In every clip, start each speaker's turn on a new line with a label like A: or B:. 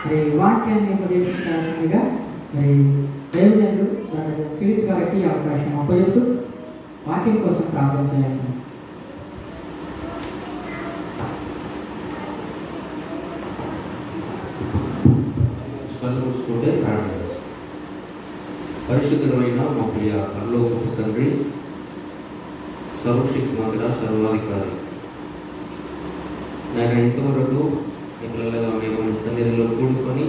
A: మరి వాక్యాన్ని ఉపదేశించాల్సిందిగా మరి దైవజనులు ఫిలిప్ గారికి అవకాశం అప్పచెప్తూ వాక్యం కోసం ప్రార్థన చేయాల్సింది.
B: పరిశుద్ధమైన మా ప్రియ పరలోకపు తండ్రి, సర్వశక్తిమంతుడ, సర్వాధికారి, నేను ఇంతవరకు ఈ పిల్లలుగా మేము మీ సన్నిధిలో కూడుకొని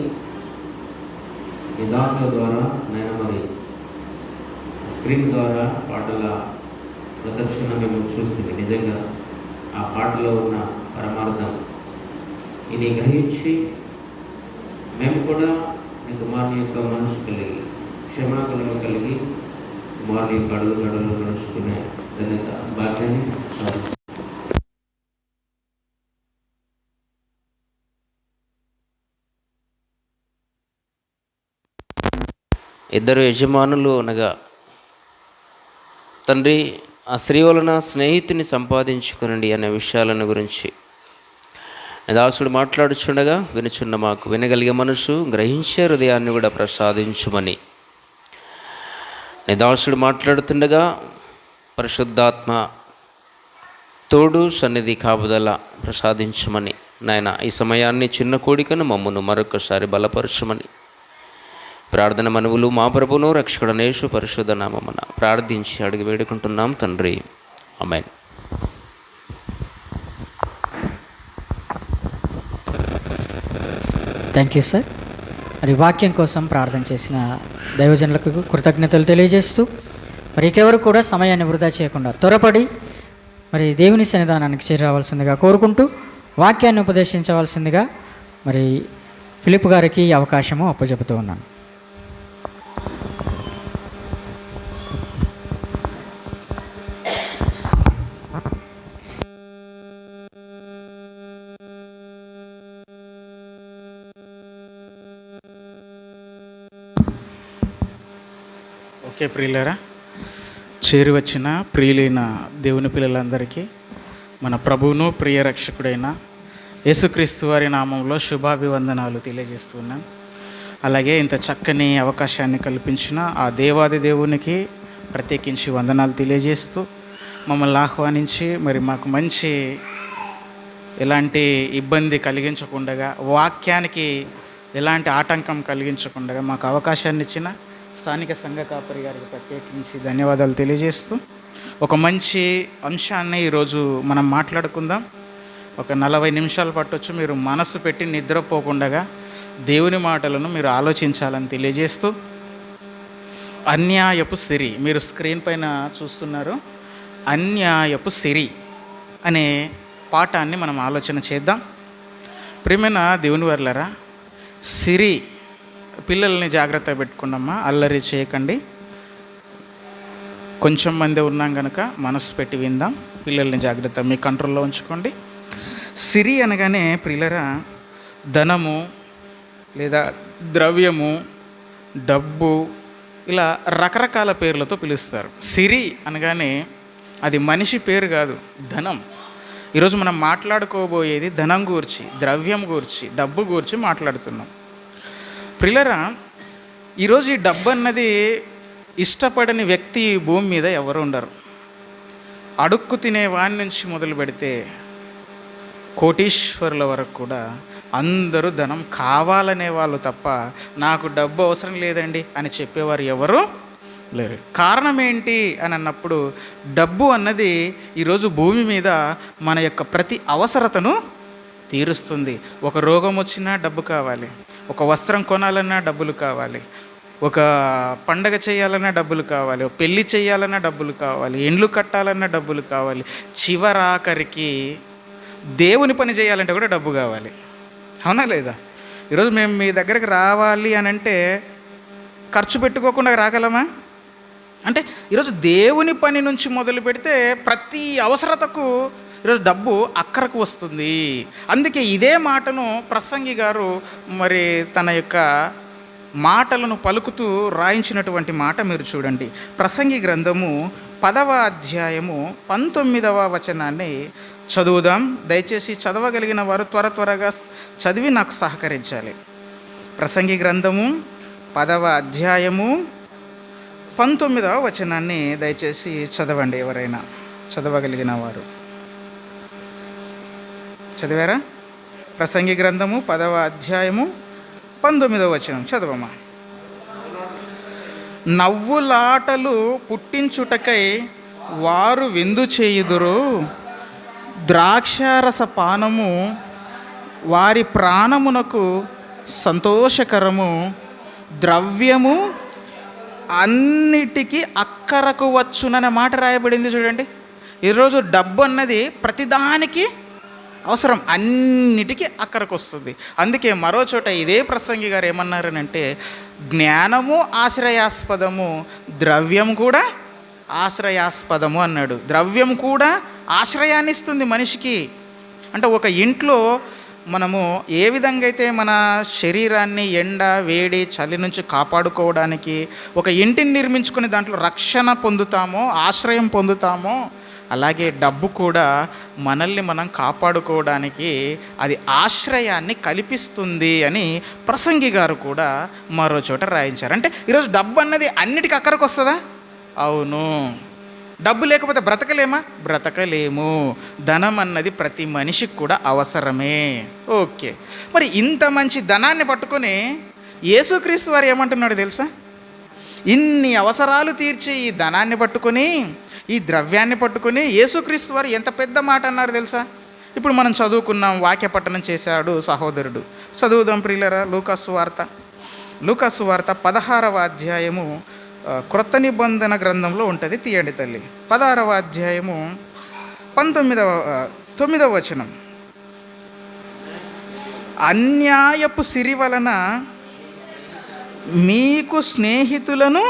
B: ఈ దాసుల ద్వారా నేను మరి స్క్రీన్ ద్వారా పాటల ప్రదర్శన మేము చూస్తుంది. నిజంగా ఆ పాటలో ఉన్న పరమార్థం ఇది గ్రహించి మేము కూడా మీ కుమారుని యొక్క మనసు కలిగి క్షమాగుణము కలిగి కుమారుని యొక్క అడుగుజాడల్లో నడుచుకునే ధన్యత భాగ్యాన్ని సాధించారు. ఇద్దరు యజమానులు అనగా తండ్రి ఆ స్త్రీ వలన స్నేహితుని సంపాదించుకునండి అనే విషయాలను గురించి దాసుడు మాట్లాడుచుండగా వినుచున్న మాకు వినగలిగే మనసు, గ్రహించే హృదయాన్ని కూడా ప్రసాదించుమని దాసుడు మాట్లాడుతుండగా పరిశుద్ధాత్మ తోడు సన్నిధి కాపుదల ప్రసాదించమని నాయన ఈ సమయాన్ని చిన్న కోడికను మమ్మను మరొకసారి బలపరచమని ప్రార్థన మనవులు మా ప్రభువును రక్షకుడైన యేసు పరిశుద్ధ నామమున ప్రార్థించి అడిగి వేడుకుంటున్నాం తండ్రి, ఆమేన్.
A: Thank you sir. మరి వాక్యం కోసం ప్రార్థన చేసిన దైవజనులకు కృతజ్ఞతలు తెలియజేస్తూ మరి ఇంకెవరు కూడా సమయాన్ని వృధా చేయకుండా త్వరపడి మరి దేవుని సన్నిధానానికి చేరవలసిందిగా కోరుకుంటూ వాక్యాన్ని ఉపదేశించవలసిందిగా మరి ఫిలిప్ గారికి అవకాశము అప్పచెబుతూ ఉన్నాను.
C: ఓకే ప్రియులరా, చేరి వచ్చిన ప్రియులైన దేవుని పిల్లలందరికీ మన ప్రభువును ప్రియ రక్షకుడైన యేసుక్రీస్తు వారి నామంలో శుభాభివందనాలు తెలియజేస్తున్నాను. అలాగే ఇంత చక్కని అవకాశాన్ని కల్పించిన ఆ దేవాది దేవునికి ప్రత్యేకించి వందనాలు తెలియజేస్తూ మమ్మల్ని ఆహ్వానించి మరి మాకు మంచి ఎలాంటి ఇబ్బంది కలిగించకుండా, వాక్యానికి ఎలాంటి ఆటంకం కలిగించకుండా మాకు అవకాశాన్ని ఇచ్చిన స్థానిక సంఘ కాపరి గారికి ప్రత్యేకించి ధన్యవాదాలు తెలియజేస్తూ ఒక మంచి అంశాన్ని ఈరోజు మనం మాట్లాడుకుందాం. ఒక 40 నిమిషాలు పట్టొచ్చు. మీరు మనసు పెట్టి నిద్రపోకుండా దేవుని మాటలను మీరు ఆలోచించాలని తెలియజేస్తూ అన్యాయపు సిరి, మీరు స్క్రీన్ పైన చూస్తున్నారు, అన్యాయపు సిరి అనే పాఠాన్ని మనం ఆలోచన చేద్దాం. ప్రియమైన దేవుని వర్లరా, సిరి పిల్లల్ని జాగ్రత్త పెట్టుకున్నామా, అల్లరి చేయకండి. కొంచెం మంది ఉన్నాం కనుక మనసు పెట్టి విందాం. పిల్లల్ని జాగ్రత్త మీ కంట్రోల్లో ఉంచుకోండి. సిరి అనగానే ప్రియులరా, ధనము లేదా ద్రవ్యము, డబ్బు, ఇలా రకరకాల పేర్లతో పిలుస్తారు. సిరి అనగానే అది మనిషి పేరు కాదు, ధనం. ఈరోజు మనం మాట్లాడుకోబోయేది ధనం గూర్చి, ద్రవ్యం గూర్చి, డబ్బు గూర్చి మాట్లాడుతున్నాం. ప్రియులరా, ఈరోజు ఈ డబ్బు అన్నది ఇష్టపడని వ్యక్తి భూమి మీద ఎవరు ఉండరు. అడుక్కు తినే వాని నుంచి మొదలు పెడితే కోటీశ్వరుల వరకు కూడా అందరూ ధనం కావాలనే వాళ్ళు తప్ప నాకు డబ్బు అవసరం లేదండి అని చెప్పేవారు ఎవరు లేరు. కారణం ఏంటి అని అన్నప్పుడు, డబ్బు అన్నది ఈరోజు భూమి మీద మన యొక్క ప్రతి అవసరతను తీరుస్తుంది. ఒక రోగం వచ్చినా డబ్బు కావాలి, ఒక వస్త్రం కొనాలన్నా డబ్బులు కావాలి, ఒక పండగ చేయాలన్నా డబ్బులు కావాలి, ఒక పెళ్ళి చేయాలన్నా డబ్బులు కావాలి, ఇండ్లు కట్టాలన్నా డబ్బులు కావాలి, చివరాఖరికి దేవుని పని చేయాలంటే కూడా డబ్బు కావాలి. అవునా లేదా? ఈరోజు మేము మీ దగ్గరికి రావాలి అని అంటే ఖర్చు పెట్టుకోకుండా రాగలమా? అంటే ఈరోజు దేవుని పని నుంచి మొదలు పెడితే ప్రతి అవసరతకు ఈరోజు డబ్బు అక్కరకు వస్తుంది. అందుకే ఇదే మాటను ప్రసంగి గారు మరి తన యొక్క మాటలను పలుకుతూ రాయించినటువంటి మాట మీరు చూడండి. ప్రసంగి గ్రంథము 10వ అధ్యాయము 19వ వచనాన్ని చదువుదాం. దయచేసి చదవగలిగిన వారు త్వరగా చదివి నాకు సహకరించాలి. ప్రసంగి గ్రంథము 10వ అధ్యాయము 19వ వచనాన్ని దయచేసి చదవండి. ఎవరైనా చదవగలిగిన వారు చదివారా? ప్రసంగి గ్రంథము 10వ అధ్యాయము 19వ వచనం చదవమా. నవ్వులాటలు పుట్టించుటకై వారు విందు చేయుదురు, ద్రాక్షారస పానము వారి ప్రాణమునకు సంతోషకరము, ద్రవ్యము అన్నిటికీ అక్కరకు వచ్చుననే మాట రాయబడింది. చూడండి, ఈరోజు డబ్బు అన్నది ప్రతిదానికి అవసరం, అన్నిటికీ అక్కరకు వస్తుంది. అందుకే మరో చోట ఇదే ప్రసంగి గారు ఏమన్నారనంటే, జ్ఞానము ఆశ్రయాస్పదము, ద్రవ్యం కూడా ఆశ్రయాస్పదము అన్నాడు. ద్రవ్యం కూడా ఆశ్రయాన్ని ఇస్తుంది మనిషికి. అంటే ఒక ఇంట్లో మనము ఏ విధంగా అయితే మన శరీరాన్ని ఎండ, వేడి, చలి నుంచి కాపాడుకోవడానికి ఒక ఇంటిని నిర్మించుకొని దాంట్లో రక్షణ పొందుతామో, ఆశ్రయం పొందుతామో, అలాగే డబ్బు కూడా మనల్ని మనం కాపాడుకోవడానికి అది ఆశ్రయాన్ని కల్పిస్తుంది అని ప్రసంగి గారు కూడా మరో చోట రాయించారు. అంటే ఈరోజు డబ్బు అన్నది అన్నిటికీ అక్కడికి వస్తుందా? అవును. డబ్బు లేకపోతే బ్రతకలేమా? బ్రతకలేము. ధనం అన్నది ప్రతి మనిషికి కూడా అవసరమే. ఓకే, మరి ఇంత మంచి ధనాన్ని పట్టుకొని యేసుక్రీస్తు వారు ఏమంటున్నాడు తెలుసా? ఇన్ని అవసరాలు తీర్చి ఈ ధనాన్ని పట్టుకొని, ఈ ద్రవ్యాన్ని పట్టుకొని యేసుక్రీస్తు వారు ఎంత పెద్ద మాట అన్నారు తెలుసా? ఇప్పుడు మనం చదువుకున్నాం, వాక్య పఠనం చేశాడు సహోదరుడు. చదువుదాం ప్రియులరా. లూకాసు వార్త 16వ అధ్యాయము క్రొత్త నిబంధన గ్రంథంలో ఉంటుంది. తీయండి తల్లి. 16వ అధ్యాయము 9వ వచనం. అన్యాయపు సిరి వలన మీకు స్నేహితులను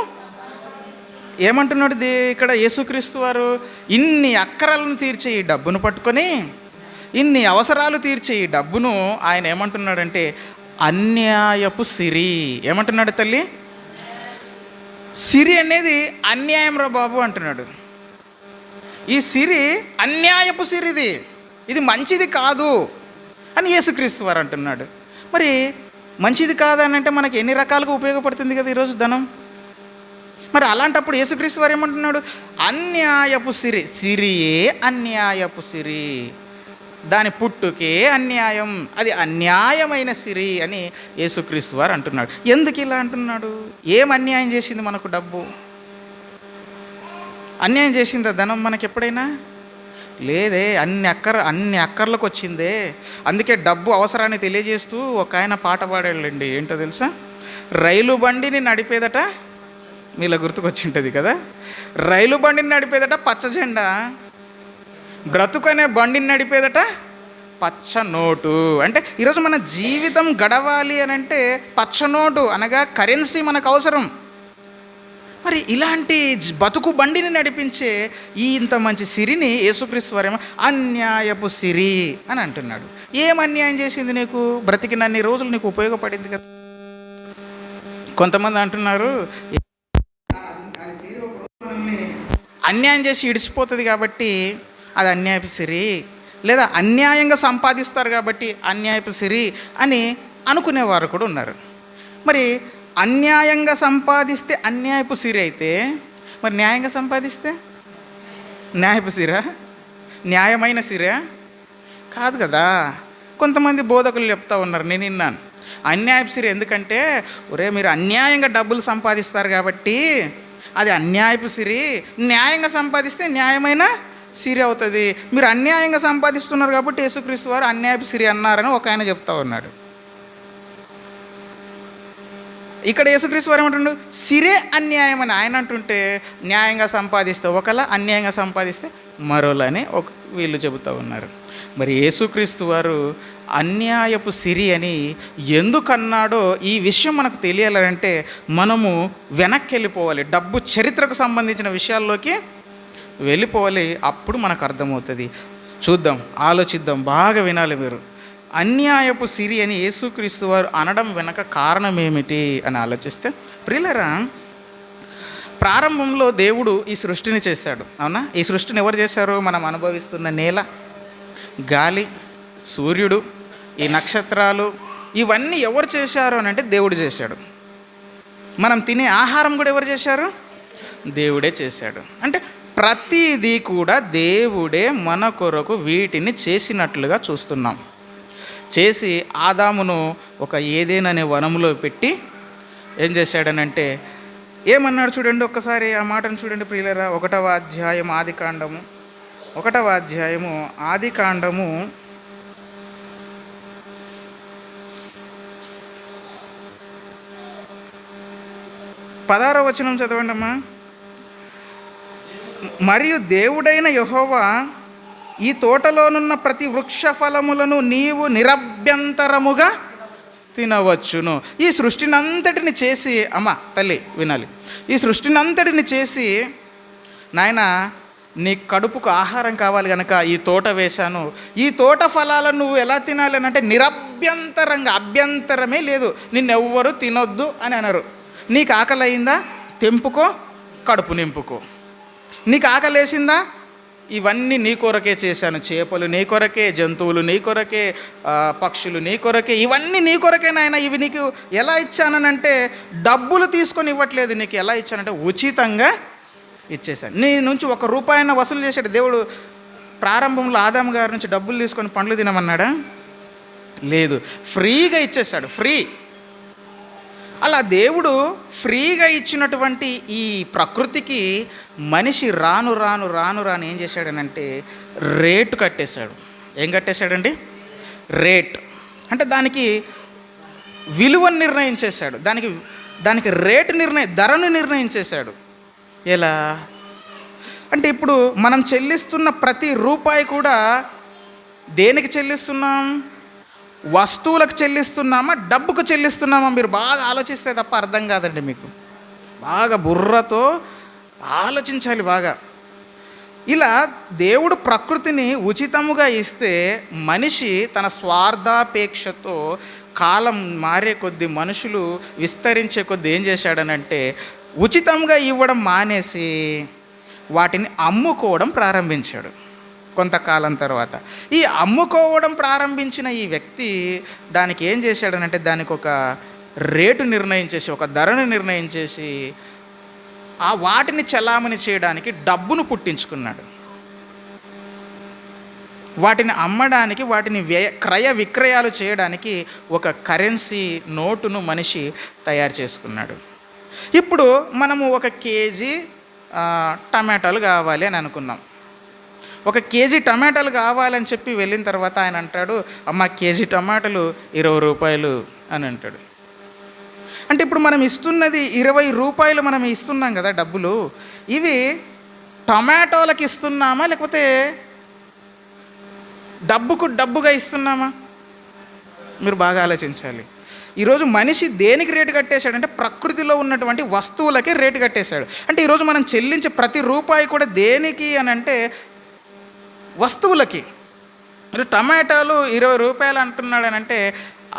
C: ఏమంటున్నాడు ఇక్కడ యేసుక్రీస్తు వారు? ఇన్ని అక్కరాలను తీర్చే ఈ డబ్బును పట్టుకొని, ఇన్ని అవసరాలు తీర్చే ఈ డబ్బును ఆయన ఏమంటున్నాడంటే అన్యాయపు సిరి. ఏమంటున్నాడు తల్లి? సిరి అనేది అన్యాయం రా బాబు అంటున్నాడు. ఈ సిరి అన్యాయపు సిరిది, ఇది మంచిది కాదు అని యేసుక్రీస్తు వారు అంటున్నాడు. మరి మంచిది కాదని అంటే మనకి ఎన్ని రకాలుగా ఉపయోగపడుతుంది కదా ఈరోజు ధనం. మరి అలాంటప్పుడు యేసుక్రీస్తు వారు ఏమంటున్నాడు? అన్యాయపు సిరి. సిరియే అన్యాయపు సిరి, దాని పుట్టుకే అన్యాయం, అది అన్యాయమైన సిరి అని యేసుక్రీస్తు వారు అంటున్నాడు. ఎందుకు ఇలా అంటున్నాడు? ఏం అన్యాయం చేసింది మనకు డబ్బు? అన్యాయం చేసిందా ధనం మనకి ఎప్పుడైనా? లేదే. అన్ని అక్కర్లకు వచ్చిందే. అందుకే డబ్బు అవసరాన్ని తెలియజేస్తూ ఒక ఆయన పాట పాడాడండి. ఏంటో తెలుసా? రైలు బండిని నడిపేదట, మీలో గుర్తుకొచ్చింటుంది కదా, రైలు బండిని నడిపేదట పచ్చ జెండా, బ్రతుకనే బండిని నడిపేదట పచ్చ నోటు. అంటే ఈరోజు మన జీవితం గడవాలి అని అంటే పచ్చ నోటు అనగా కరెన్సీ మనకు అవసరం. మరి ఇలాంటి బతుకు బండిని నడిపించే ఈ ఇంత మంచి సిరిని యేసుక్రీస్తు వారేమో అన్యాయపు సిరి అని అంటున్నాడు. ఏం అన్యాయం చేసింది నీకు? బ్రతికినన్ని రోజులు నీకు ఉపయోగపడింది కదా. కొంతమంది అంటున్నారు అన్యాయం చేసి ఇడిచిపోతుంది కాబట్టి అది అన్యాయపు సిరి, లేదా అన్యాయంగా సంపాదిస్తారు కాబట్టి అన్యాయపు సిరి అని అనుకునేవారు కూడా ఉన్నారు. మరి అన్యాయంగా సంపాదిస్తే అన్యాయపు సిరి అయితే, మరి న్యాయంగా సంపాదిస్తే న్యాయపు సిరా? న్యాయమైన సిరా? కాదు కదా. కొంతమంది బోధకులు చెప్తా ఉన్నారు, నేను విన్నాను, అన్యాయపు సిరి ఎందుకంటే, ఒరే మీరు అన్యాయంగా డబ్బులు సంపాదిస్తారు కాబట్టి అది అన్యాయపు సిరి, న్యాయంగా సంపాదిస్తే న్యాయమైన సిరి అవుతుంది. మీరు అన్యాయంగా సంపాదిస్తున్నారు కాబట్టి యేసుక్రీస్తు వారు అన్యాయపు సిరి అన్నారని ఒక ఆయన చెప్తా ఉన్నాడు. ఇక్కడ యేసుక్రీస్తు వారు ఏమంటున్నాడు? సిరే అన్యాయం అని ఆయన అంటుంటే, న్యాయంగా సంపాదిస్తే ఒకలా, అన్యాయంగా సంపాదిస్తే మరోలని వీళ్ళు చెబుతూ ఉన్నారు. మరి యేసుక్రీస్తు వారు అన్యాయపు సిరి అని ఎందుకన్నాడో ఈ విషయం మనకు తెలియాలంటే మనము వెనక్కి వెళ్ళిపోవాలి, డబ్బు చరిత్రకు సంబంధించిన విషయాల్లోకి వెళ్ళిపోవాలి. అప్పుడు మనకు అర్థమవుతుంది. చూద్దాం, ఆలోచిద్దాం, బాగా వినాలి మీరు. అన్యాయపు సిరి అని యేసుక్రీస్తు వారు అనడం వెనక కారణం ఏమిటి అని ఆలోచిస్తే, ప్రియులారా, ప్రారంభంలో దేవుడు ఈ సృష్టిని చేశాడు, అవునా? ఈ సృష్టిని ఎవరు చేశారు? మనం అనుభవిస్తున్న నేల, గాలి, సూర్యుడు, ఈ నక్షత్రాలు, ఇవన్నీ ఎవరు చేశారు అని అంటే దేవుడు చేశాడు. మనం తినే ఆహారం కూడా ఎవరు చేశారు? దేవుడే చేశాడు. అంటే ప్రతిదీ కూడా దేవుడే మన కొరకు వీటిని చేసినట్లుగా చూస్తున్నాం. చేసి ఆదామును ఒక ఏదెన్ అనే వనములో పెట్టి ఏం చేశాడనంటే ఏమన్నాడు చూడండి, ఒక్కసారి ఆ మాటను చూడండి ప్రియులరా. 1వ అధ్యాయం ఆదికాండము 16వ వచనం చదవండి అమ్మా. మరియు దేవుడైన యెహోవా ఈ తోటలోనున్న ప్రతి వృక్ష ఫలములను నీవు నిరభ్యంతరముగా తినవచ్చును. ఈ సృష్టినంతటిని చేసి, అమ్మ తల్లి వినాలి, ఈ సృష్టినంతటిని చేసి నాయన నీ కడుపుకు ఆహారం కావాలి కనుక ఈ తోట వేశాను. ఈ తోట ఫలాలను నువ్వు ఎలా తినాలి అని అంటే నిరభ్యంతరంగా, అభ్యంతరమే లేదు, నిన్నెవ్వరు తినొద్దు అని అనరు. నీకు ఆకలి అయిందా, తెంపుకో, కడుపు నింపుకో. నీకు ఆకలి వేసిందా, ఇవన్నీ నీ కొరకే చేశాను. చేపలు నీ కొరకే, జంతువులు నీ కొరకే, పక్షులు నీ కొరకే, ఇవన్నీ నీ కొరకే నాయన. ఇవి నీకు ఎలా ఇచ్చానంటే డబ్బులు తీసుకొని ఇవ్వట్లేదు, నీకు ఎలా ఇచ్చానంటే ఉచితంగా ఇచ్చేసాను. నీ నుంచి ₹1 వసూలు చేశాడు దేవుడు. ప్రారంభంలో ఆదాము గారి నుంచి డబ్బులు తీసుకొని పండ్లు తినమన్నాడా? లేదు, ఫ్రీగా ఇచ్చేశాడు, ఫ్రీ. అలా దేవుడు ఫ్రీగా ఇచ్చినటువంటి ఈ ప్రకృతికి మనిషి రాను రాను రాను రాను ఏం చేశాడనంటే రేటు కట్టేశాడు. ఏం కట్టేశాడండి? రేట్. అంటే దానికి విలువను నిర్ణయించేశాడు, దానికి రేటు ధరను నిర్ణయించేశాడు. ఎలా అంటే ఇప్పుడు మనం చెల్లిస్తున్న ప్రతి రూపాయి కూడా దేనికి చెల్లిస్తున్నాం? వస్తువులకు చెల్లిస్తున్నామా, డబ్బుకు చెల్లిస్తున్నామా? మీరు బాగా ఆలోచిస్తే తప్ప అర్థం కాదండి మీకు. బాగా బుర్రతో ఆలోచించాలి బాగా. ఇలా దేవుడు ప్రకృతిని ఉచితముగా ఇస్తే మనిషి తన స్వార్థాపేక్షతో కాలం మారే కొద్దీ, మనుషులు విస్తరించే కొద్దీ ఏం చేశాడనంటే ఉచితంగా ఇవ్వడం మానేసి వాటిని అమ్ముకోవడం ప్రారంభించాడు. కొంతకాలం తర్వాత ఈ అమ్ముకోవడం ప్రారంభించిన ఈ వ్యక్తి దానికి ఏం చేశాడనంటే దానికి ఒక రేటు నిర్ణయించేసి, ఒక ధరను నిర్ణయించేసి ఆ వాటిని చలామణి చేయడానికి డబ్బును పుట్టించుకున్నాడు. వాటిని అమ్మడానికి, వాటిని క్రయ విక్రయాలు చేయడానికి ఒక కరెన్సీ నోటును మనిషి తయారు చేసుకున్నాడు. ఇప్పుడు మనము 1 కేజీ టమాటాలు కావాలి అని అనుకున్నాం. 1 కేజీ టమాటాలు కావాలని చెప్పి వెళ్ళిన తర్వాత ఆయన అంటాడు, అమ్మ కేజీ టమాటాలు ₹20 అని అంటాడు. అంటే ఇప్పుడు మనం ఇస్తున్నది ₹20 మనం ఇస్తున్నాం కదా డబ్బులు. ఇవి టమాటోలకు ఇస్తున్నామా లేకపోతే డబ్బుగా ఇస్తున్నామా? మీరు బాగా ఆలోచించాలి. ఈరోజు మనిషి దేనికి రేటు కట్టేశాడంటే ప్రకృతిలో ఉన్నటువంటి వస్తువులకే రేటు కట్టేశాడు. అంటే ఈరోజు మనం చెల్లించే ప్రతి రూపాయి కూడా దేనికి అని అంటే వస్తువులకి. టమాటాలు ₹20 అంటున్నాడు అని అంటే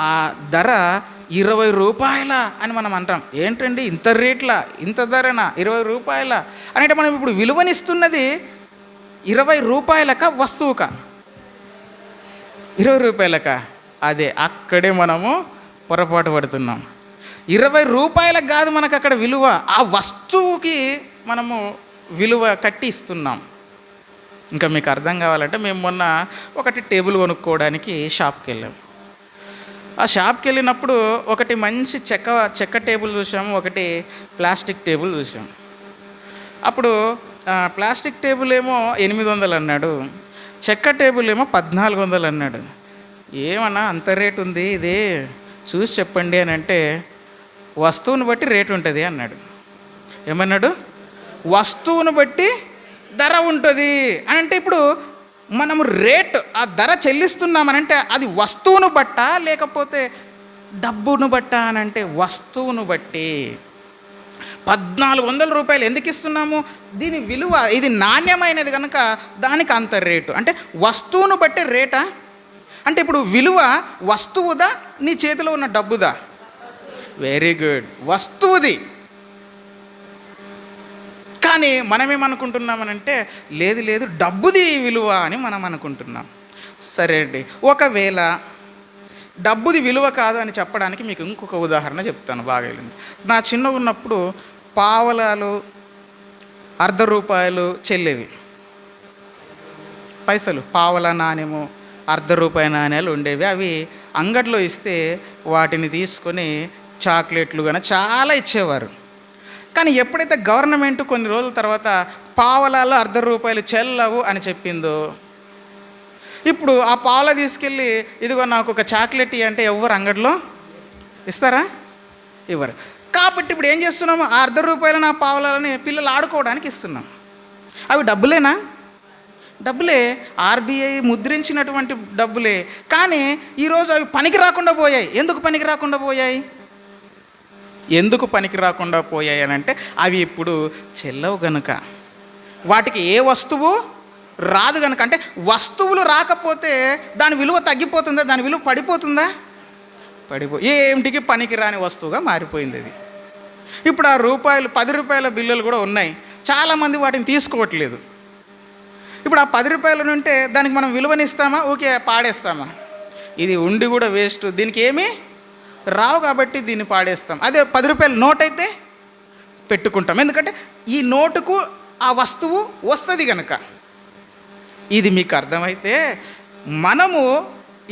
C: ఆ ధర ₹20 అని మనం అంటాం. ఏంటండి ఇంత రేట్లా, ఇంత ధరనా, ₹20 అంటే మనం ఇప్పుడు విలువనిస్తున్నది ₹20కా వస్తువుకా? ₹20కా? అదే అక్కడే మనము పొరపాటు పడుతున్నాం. ₹20 కాదు మనకు అక్కడ విలువ, ఆ వస్తువుకి మనము విలువ కట్టి ఇస్తున్నాం. ఇంకా మీకు అర్థం కావాలంటే మేము మొన్న ఒకటి టేబుల్ కొనుక్కోవడానికి షాప్కి వెళ్ళాం. ఆ షాప్కి వెళ్ళినప్పుడు ఒకటి మంచి చెక్క టేబుల్ చూసాము, ఒకటి ప్లాస్టిక్ టేబుల్ చూసాము. అప్పుడు ప్లాస్టిక్ టేబుల్ ఏమో 800 అన్నాడు, చెక్క టేబుల్ ఏమో 1400 అన్నాడు. ఏమన్నా అంత రేటు ఉంది, ఇది చూసి చెప్పండి అని అంటే వస్తువుని బట్టి రేటు ఉంటుంది అన్నాడు. ఏమన్నాడు? వస్తువును బట్టి ధర ఉంటుంది అని అంటే ఇప్పుడు మనము రేట్, ఆ ధర చెల్లిస్తున్నామనంటే అది వస్తువును బట్టా లేకపోతే డబ్బును బట్టా అని అంటే వస్తువును బట్టి. ₹1400 ఎందుకు ఇస్తున్నాము? దీని విలువ, ఇది నాణ్యమైనది కనుక దానికి అంత రేటు. అంటే వస్తువును బట్టి రేటా? అంటే ఇప్పుడు విలువ వస్తువుదా నీ చేతిలో ఉన్న డబ్బుదా? Very good, వస్తువుది. కానీ మనమేమనుకుంటున్నామనంటే లేదు డబ్బుది విలువ అని మనం అనుకుంటున్నాం. సరే అండి, ఒకవేళ డబ్బుది విలువ కాదు అని చెప్పడానికి మీకు ఇంకొక ఉదాహరణ చెప్తాను. బాగా వినండి. నా చిన్నగా ఉన్నప్పుడు పావలాలు, అర్ధ రూపాయలు చెల్లేవి. పైసలు, పావలా నాణ్యము, అర్ధ రూపాయి నాణ్యాలు ఉండేవి. అవి అంగడిలో ఇస్తే వాటిని తీసుకొని చాక్లెట్లు కానీ చాలా ఇచ్చేవారు. కానీ ఎప్పుడైతే గవర్నమెంట్ కొన్ని రోజుల తర్వాత పావలాలు, అర్ధ రూపాయలు చెల్లవు అని చెప్పిందో, ఇప్పుడు ఆ పావలా తీసుకెళ్ళి ఇదిగో నాకు ఒక చాక్లెట్ ఇయ్యి అంటే ఎవరు అంగడిలో ఇస్తారా? ఇవ్వరు. కాబట్టి ఇప్పుడు ఏం చేస్తున్నాము? ఆ అర్ధ రూపాయలు నా పావలాలని పిల్లలు ఆడుకోవడానికి ఇస్తున్నాం. అవి డబ్బులేనా? డబ్బులే, ఆర్బీఐ ముద్రించినటువంటి డబ్బులే. కానీ ఈరోజు అవి పనికి రాకుండా పోయాయి. ఎందుకు పనికి రాకుండా పోయాయి? ఎందుకు పనికి రాకుండా పోయాయి అని అంటే అవి ఇప్పుడు చెల్లవు గనుక, వాటికి ఏ వస్తువు రాదు కనుక. అంటే వస్తువులు రాకపోతే దాని విలువ తగ్గిపోతుందా? దాని విలువ పడిపోతుందా? ఏమిటికి పనికి రాని వస్తువుగా మారిపోయింది అది. ఇప్పుడు ఆ రూపాయలు, 10 రూపాయల బిల్లులు కూడా ఉన్నాయి. చాలామంది వాటిని తీసుకోవట్లేదు. ఇప్పుడు ఆ 10 రూపాయలు ఉంటే దానికి మనం విలువనిస్తామా? ఓకే, పాడేస్తామా? ఇది ఉండి కూడా వేస్ట్, దీనికి ఏమీ రావు కాబట్టి దీన్ని పాడేస్తాం. అదే 10 రూపాయల నోట్ అయితే పెట్టుకుంటాం, ఎందుకంటే ఈ నోటుకు ఆ వస్తువు వస్తుంది కనుక. ఇది మీకు అర్థమైతే మనము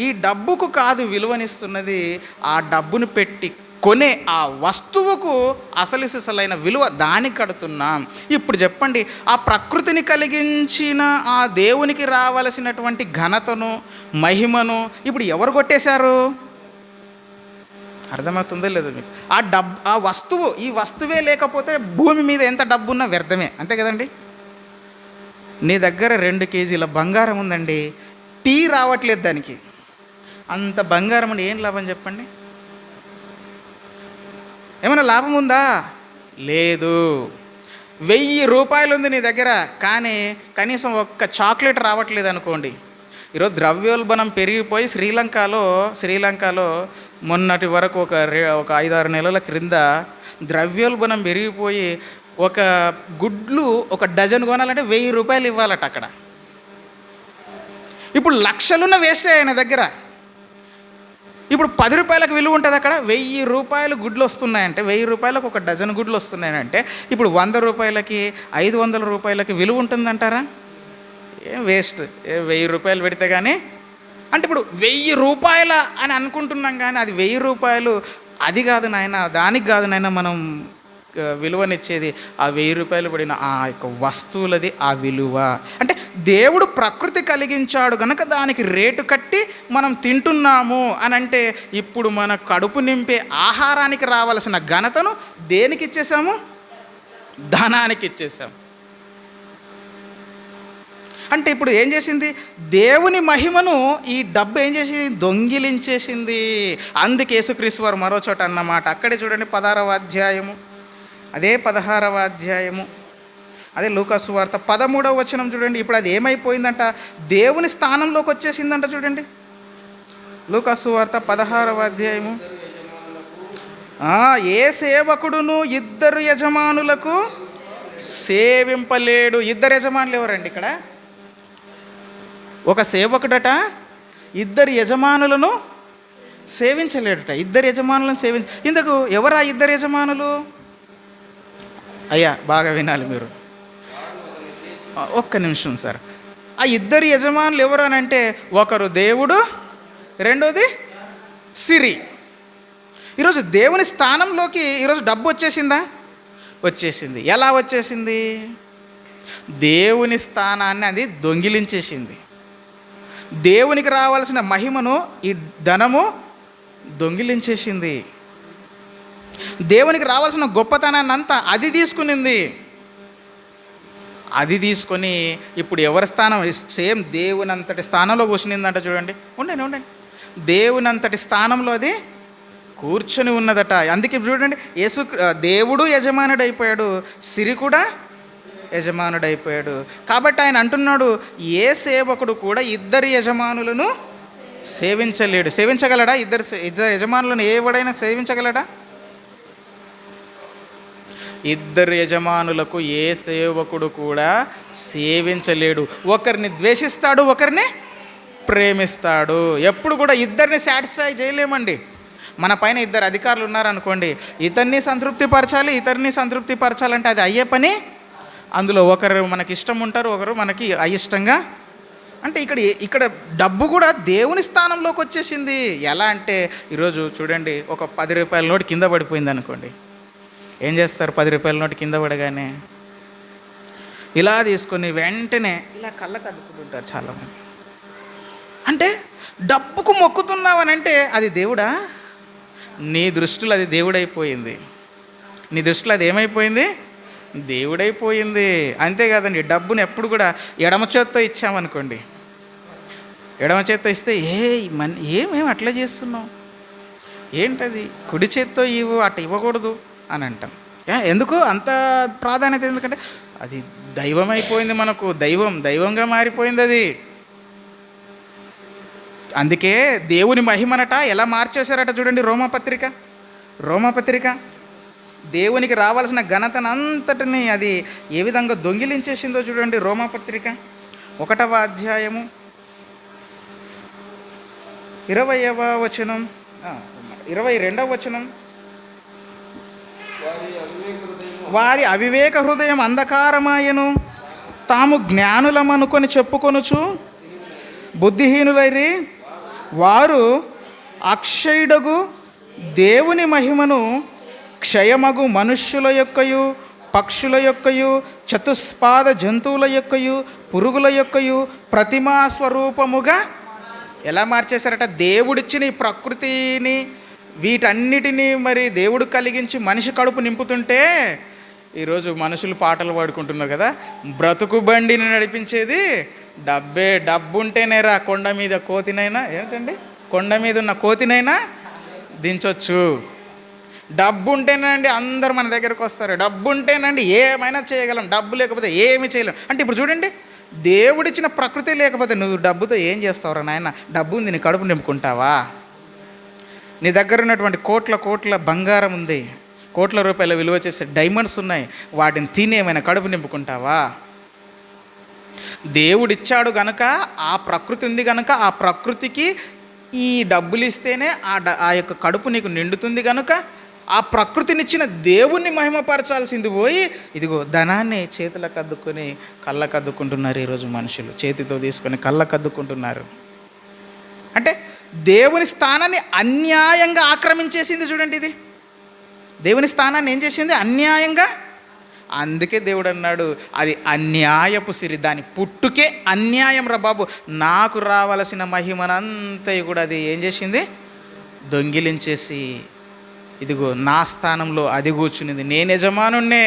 C: ఈ డబ్బుకు కాదు విలువనిస్తున్నది, ఆ డబ్బును పెట్టి కొనే ఆ వస్తువుకు అసలు సిసలైన విలువ దానికి కడుతున్నాం. ఇప్పుడు చెప్పండి, ఆ ప్రకృతిని కలిగించిన ఆ దేవునికి రావలసినటువంటి ఘనతను, మహిమను ఇప్పుడు ఎవరు కొట్టేశారు? అర్థమవుతుందో లేదో మీకు? ఆ వస్తువు, ఈ వస్తువే లేకపోతే భూమి మీద ఎంత డబ్బు ఉన్నా వ్యర్థమే, అంతే కదండి? నీ దగ్గర 2 కేజీల బంగారం ఉందండి, టీ రావట్లేదు దానికి, అంత బంగారం అండి, ఏం లాభం చెప్పండి? ఏమైనా లాభం ఉందా? లేదు. 1000 రూపాయలు ఉంది నీ దగ్గర, కానీ కనీసం ఒక్క చాక్లెట్ రావట్లేదు అనుకోండి. ఈరోజు ద్రవ్యోల్బణం పెరిగిపోయి శ్రీలంకలో మొన్నటి వరకు ఒక 5-6 నెలల క్రింద ద్రవ్యోల్బణం పెరిగిపోయి ఒక గుడ్లు ఒక డజన్ కొనాలంటే 1000 రూపాయలు ఇవ్వాలట అక్కడ. ఇప్పుడు లక్షలున్న వేస్ట్ ఆయన దగ్గర. ఇప్పుడు 10 రూపాయలకు విలువ ఉంటుంది అక్కడ. 1000 రూపాయలు గుడ్లు వస్తున్నాయంటే, 1000 రూపాయలకు ఒక డజన్ గుడ్లు వస్తున్నాయంటే ఇప్పుడు 100 రూపాయలకి, 500 రూపాయలకి విలువ ఉంటుందంటారా? ఏం వేస్ట్. 1000 రూపాయలు పెడితే కానీ, అంటే ఇప్పుడు 1000 రూపాయల అని అనుకుంటున్నాం కానీ అది 1000 రూపాయలు అది కాదు నాయన, దానికి కాదు నాయన మనం విలువనిచ్చేది. ఆ 1000 రూపాయలు పడిన ఆ యొక్క వస్తువులది ఆ విలువ. అంటే దేవుడు ప్రకృతి కలిగించాడు కనుక దానికి రేటు కట్టి మనం తింటున్నాము అని అంటే, ఇప్పుడు మన కడుపు నింపే ఆహారానికి రావాల్సిన ఘనతను దేనికి ఇచ్చేసాము? ధనానికి ఇచ్చేసాము. అంటే ఇప్పుడు ఏం చేసింది? దేవుని మహిమను ఈ డబ్బు ఏం చేసింది? దొంగిలించేసింది. అందుకే యేసుక్రీస్తు వారు మరో చోట అన్నమాట. అక్కడే చూడండి 16వ అధ్యాయము, అదే 16వ అధ్యాయము, అదే లూకాసు వార్త 13వ వచనం చూడండి. ఇప్పుడు అది ఏమైపోయిందంట? దేవుని స్థానంలోకి వచ్చేసిందంట. చూడండి లూకాసు వార్త 16వ అధ్యాయము. ఏ సేవకుడును 2 యజమానులకు సేవింపలేడు. 2 యజమానులు ఎవరండి ఇక్కడ? ఒక సేవకుడట 2 యజమానులను సేవించలేడట. 2 యజమానులను ఇందుకు ఎవరా 2 యజమానులు? అయ్యా బాగా వినాలి మీరు, ఒక్క నిమిషం సార్. ఆ 2 యజమానులు ఎవరు అని అంటే, ఒకరు దేవుడు, రెండోది సిరి. ఈరోజు దేవుని స్థానంలోకి ఈరోజు డబ్బు వచ్చేసిందా? వచ్చేసింది. ఎలా వచ్చేసింది? దేవుని స్థానాన్ని అది దొంగిలించేసింది. దేవునికి రావాల్సిన మహిమను ఈ ధనము దొంగిలించేసింది. దేవునికి రావాల్సిన గొప్పతనాన్ని అంతా అది తీసుకునింది. అది తీసుకొని ఇప్పుడు ఎవరి స్థానం? సేమ్ దేవునంతటి స్థానంలో కూర్చునిందంట. చూడండి, ఉండండి, దేవునంతటి స్థానంలో అది కూర్చొని ఉన్నదట. అందుకే చూడండి, దేవుడు యజమానుడు అయిపోయాడు, సిరి కూడా యజమానుడు అయిపోయాడు. కాబట్టి ఆయన అంటున్నాడు, ఏ సేవకుడు కూడా 2 యజమానులను సేవించలేడు. సేవించగలడా? 2 యజమానులను ఎవడైనా సేవించగలడా? 2 యజమానులకు ఏ సేవకుడు కూడా సేవించలేడు. ఒకరిని ద్వేషిస్తాడు, ఒకరిని ప్రేమిస్తాడు. ఎప్పుడు కూడా ఇద్దరిని సాటిస్ఫై చేయలేమండి. మన పైన ఇద్దరు అధికారులు ఉన్నారనుకోండి, ఇతన్ని సంతృప్తిపరచాలి, ఇతరిని సంతృప్తిపరచాలంటే అది అయ్యే పని. అందులో ఒకరు మనకి ఇష్టం ఉంటారు, ఒకరు మనకి అయిష్టంగా. అంటే ఇక్కడ డబ్బు కూడా దేవుని స్థానంలోకి వచ్చేసింది. ఎలా అంటే ఈరోజు చూడండి, ఒక 10 రూపాయల నోటు కింద పడిపోయింది అనుకోండి, ఏం చేస్తారు? 10 రూపాయల నోటు కింద పడగానే ఇలా తీసుకొని వెంటనే ఇలా కళ్ళకు అద్దుకుంటుంటారు చాలామంది. అంటే డబ్బుకు మొక్కుతున్నావనంటే అది దేవుడా? నీ దృష్టిలో అది దేవుడైపోయింది. నీ దృష్టిలో అది ఏమైపోయింది? దేవుడైపోయింది. అంతేకాదండి, డబ్బుని ఎప్పుడు కూడా ఎడమ చేత్తో ఇచ్చామనుకోండి, ఎడమ చేత్తో ఇస్తే ఏమేమి అట్లా చేస్తున్నావు, ఏంటది, కుడి చేత్తో ఇవ్వు, అట్లా ఇవ్వకూడదు అని అంటాం. ఎందుకు అంత ప్రాధాన్యత? ఎందుకంటే అది దైవం అయిపోయింది, మనకు దైవంగా మారిపోయింది అది. అందుకే దేవుని మహిమనట ఎలా మార్చేశారట చూడండి. రోమాపత్రిక దేవునికి రావాల్సిన ఘనతనంతటిని అది ఏ విధంగా దొంగిలించేసిందో చూడండి. రోమాపత్రిక 1వ అధ్యాయము 20వ వచనం, 22వ వచనం. వారి అవివేక హృదయం అంధకారమాయను, తాము జ్ఞానులమనుకొని చెప్పుకొనుచు బుద్ధిహీనులైరి. వారు అక్షయుడగు దేవుని మహిమను క్షయమగు మనుష్యుల యొక్కయు, పక్షుల యొక్కయు, చతుష్పాద జంతువుల యొక్కయు, పురుగుల యొక్కయు ప్రతిమా స్వరూపముగా ఎలా మార్చేశారట? దేవుడిచ్చిన ఈ ప్రకృతిని, వీటన్నిటినీ మరి దేవుడు కలిగించి మనిషి కడుపు నింపుతుంటే ఈరోజు మనుషులు పాటలు పాడుకుంటున్నారు కదా, బ్రతుకు బండిని నడిపించేది డబ్బే. డబ్బు ఉంటేనేరా కొండ మీద కోతినైనా, ఏంటండి, కొండ మీద ఉన్న కోతినైనా దించొచ్చు. డబ్బు ఉంటేనండి అందరూ మన దగ్గరకు వస్తారు. డబ్బు ఉంటేనండి ఏమైనా చేయగలం, డబ్బు లేకపోతే ఏమి చేయలేం. అంటే ఇప్పుడు చూడండి, దేవుడిచ్చిన ప్రకృతి లేకపోతే నువ్వు డబ్బుతో ఏం చేస్తావురా నాయన? డబ్బు ఉంది, నీ కడుపు నింపుకుంటావా? నీ దగ్గర ఉన్నటువంటి కోట్ల బంగారం ఉంది, కోట్ల రూపాయల విలువ చేసే డైమండ్స్ ఉన్నాయి, వాటిని తిని ఏమైనా కడుపు నింపుకుంటావా? దేవుడిచ్చాడు గనుక, ఆ ప్రకృతి ఉంది గనుక, ఆ ప్రకృతికి ఈ డబ్బులు ఇస్తేనే ఆ యొక్క కడుపు నీకు నిండుతుంది గనుక, ఆ ప్రకృతినిచ్చిన దేవుణ్ణి మహిమపరచాల్సింది పోయి ఇదిగో ధనాన్ని చేతులకు అద్దుకొని కళ్ళకు అద్దుకుంటున్నారు. ఈరోజు మనుషులు చేతితో తీసుకొని కళ్ళకు అద్దుకుంటున్నారు. అంటే దేవుని స్థానాన్ని అన్యాయంగా ఆక్రమించేసింది చూడండి. ఇది దేవుని స్థానాన్ని ఏం చేసింది? అన్యాయంగా. అందుకే దేవుడు అన్నాడు, అది అన్యాయపు సిరి, దాని పుట్టుకే అన్యాయం రా బాబు. నాకు రావలసిన మహిమనంతా కూడా అది ఏం చేసింది? దొంగిలించేసి ఇదిగో నా స్థానంలో అది కూర్చునింది. నేను యజమానున్నే.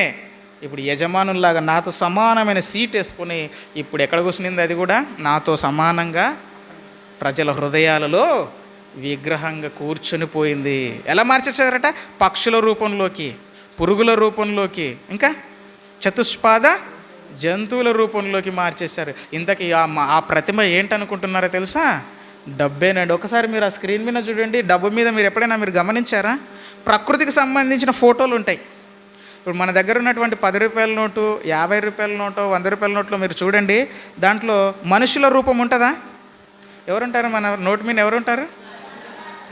C: ఇప్పుడు యజమానుల్లాగా నాతో సమానమైన సీట్ వేసుకొని ఇప్పుడు ఎక్కడ కూర్చునింది? అది కూడా నాతో సమానంగా ప్రజల హృదయాలలో విగ్రహంగా కూర్చొని పోయింది. ఎలా మార్చేసారట? పక్షుల రూపంలోకి, పురుగుల రూపంలోకి, ఇంకా చతుష్పాద జంతువుల రూపంలోకి మార్చేశారు. ఇంతకీ ఆ ప్రతిమ ఏంటనుకుంటున్నారో తెలుసా? డబ్బేనండి. ఒకసారి మీరు ఆ స్క్రీన్ మీద చూడండి. డబ్బు మీద మీరు ఎప్పుడైనా మీరు గమనించారా? ప్రకృతికి సంబంధించిన ఫోటోలు ఉంటాయి. ఇప్పుడు మన దగ్గర ఉన్నటువంటి 10 రూపాయల నోటు, 50 రూపాయల నోటు, 100 రూపాయల నోట్లో మీరు చూడండి, దాంట్లో మనుషుల రూపం ఉంటుందా? ఎవరుంటారు మన నోటు మీద? ఎవరుంటారు?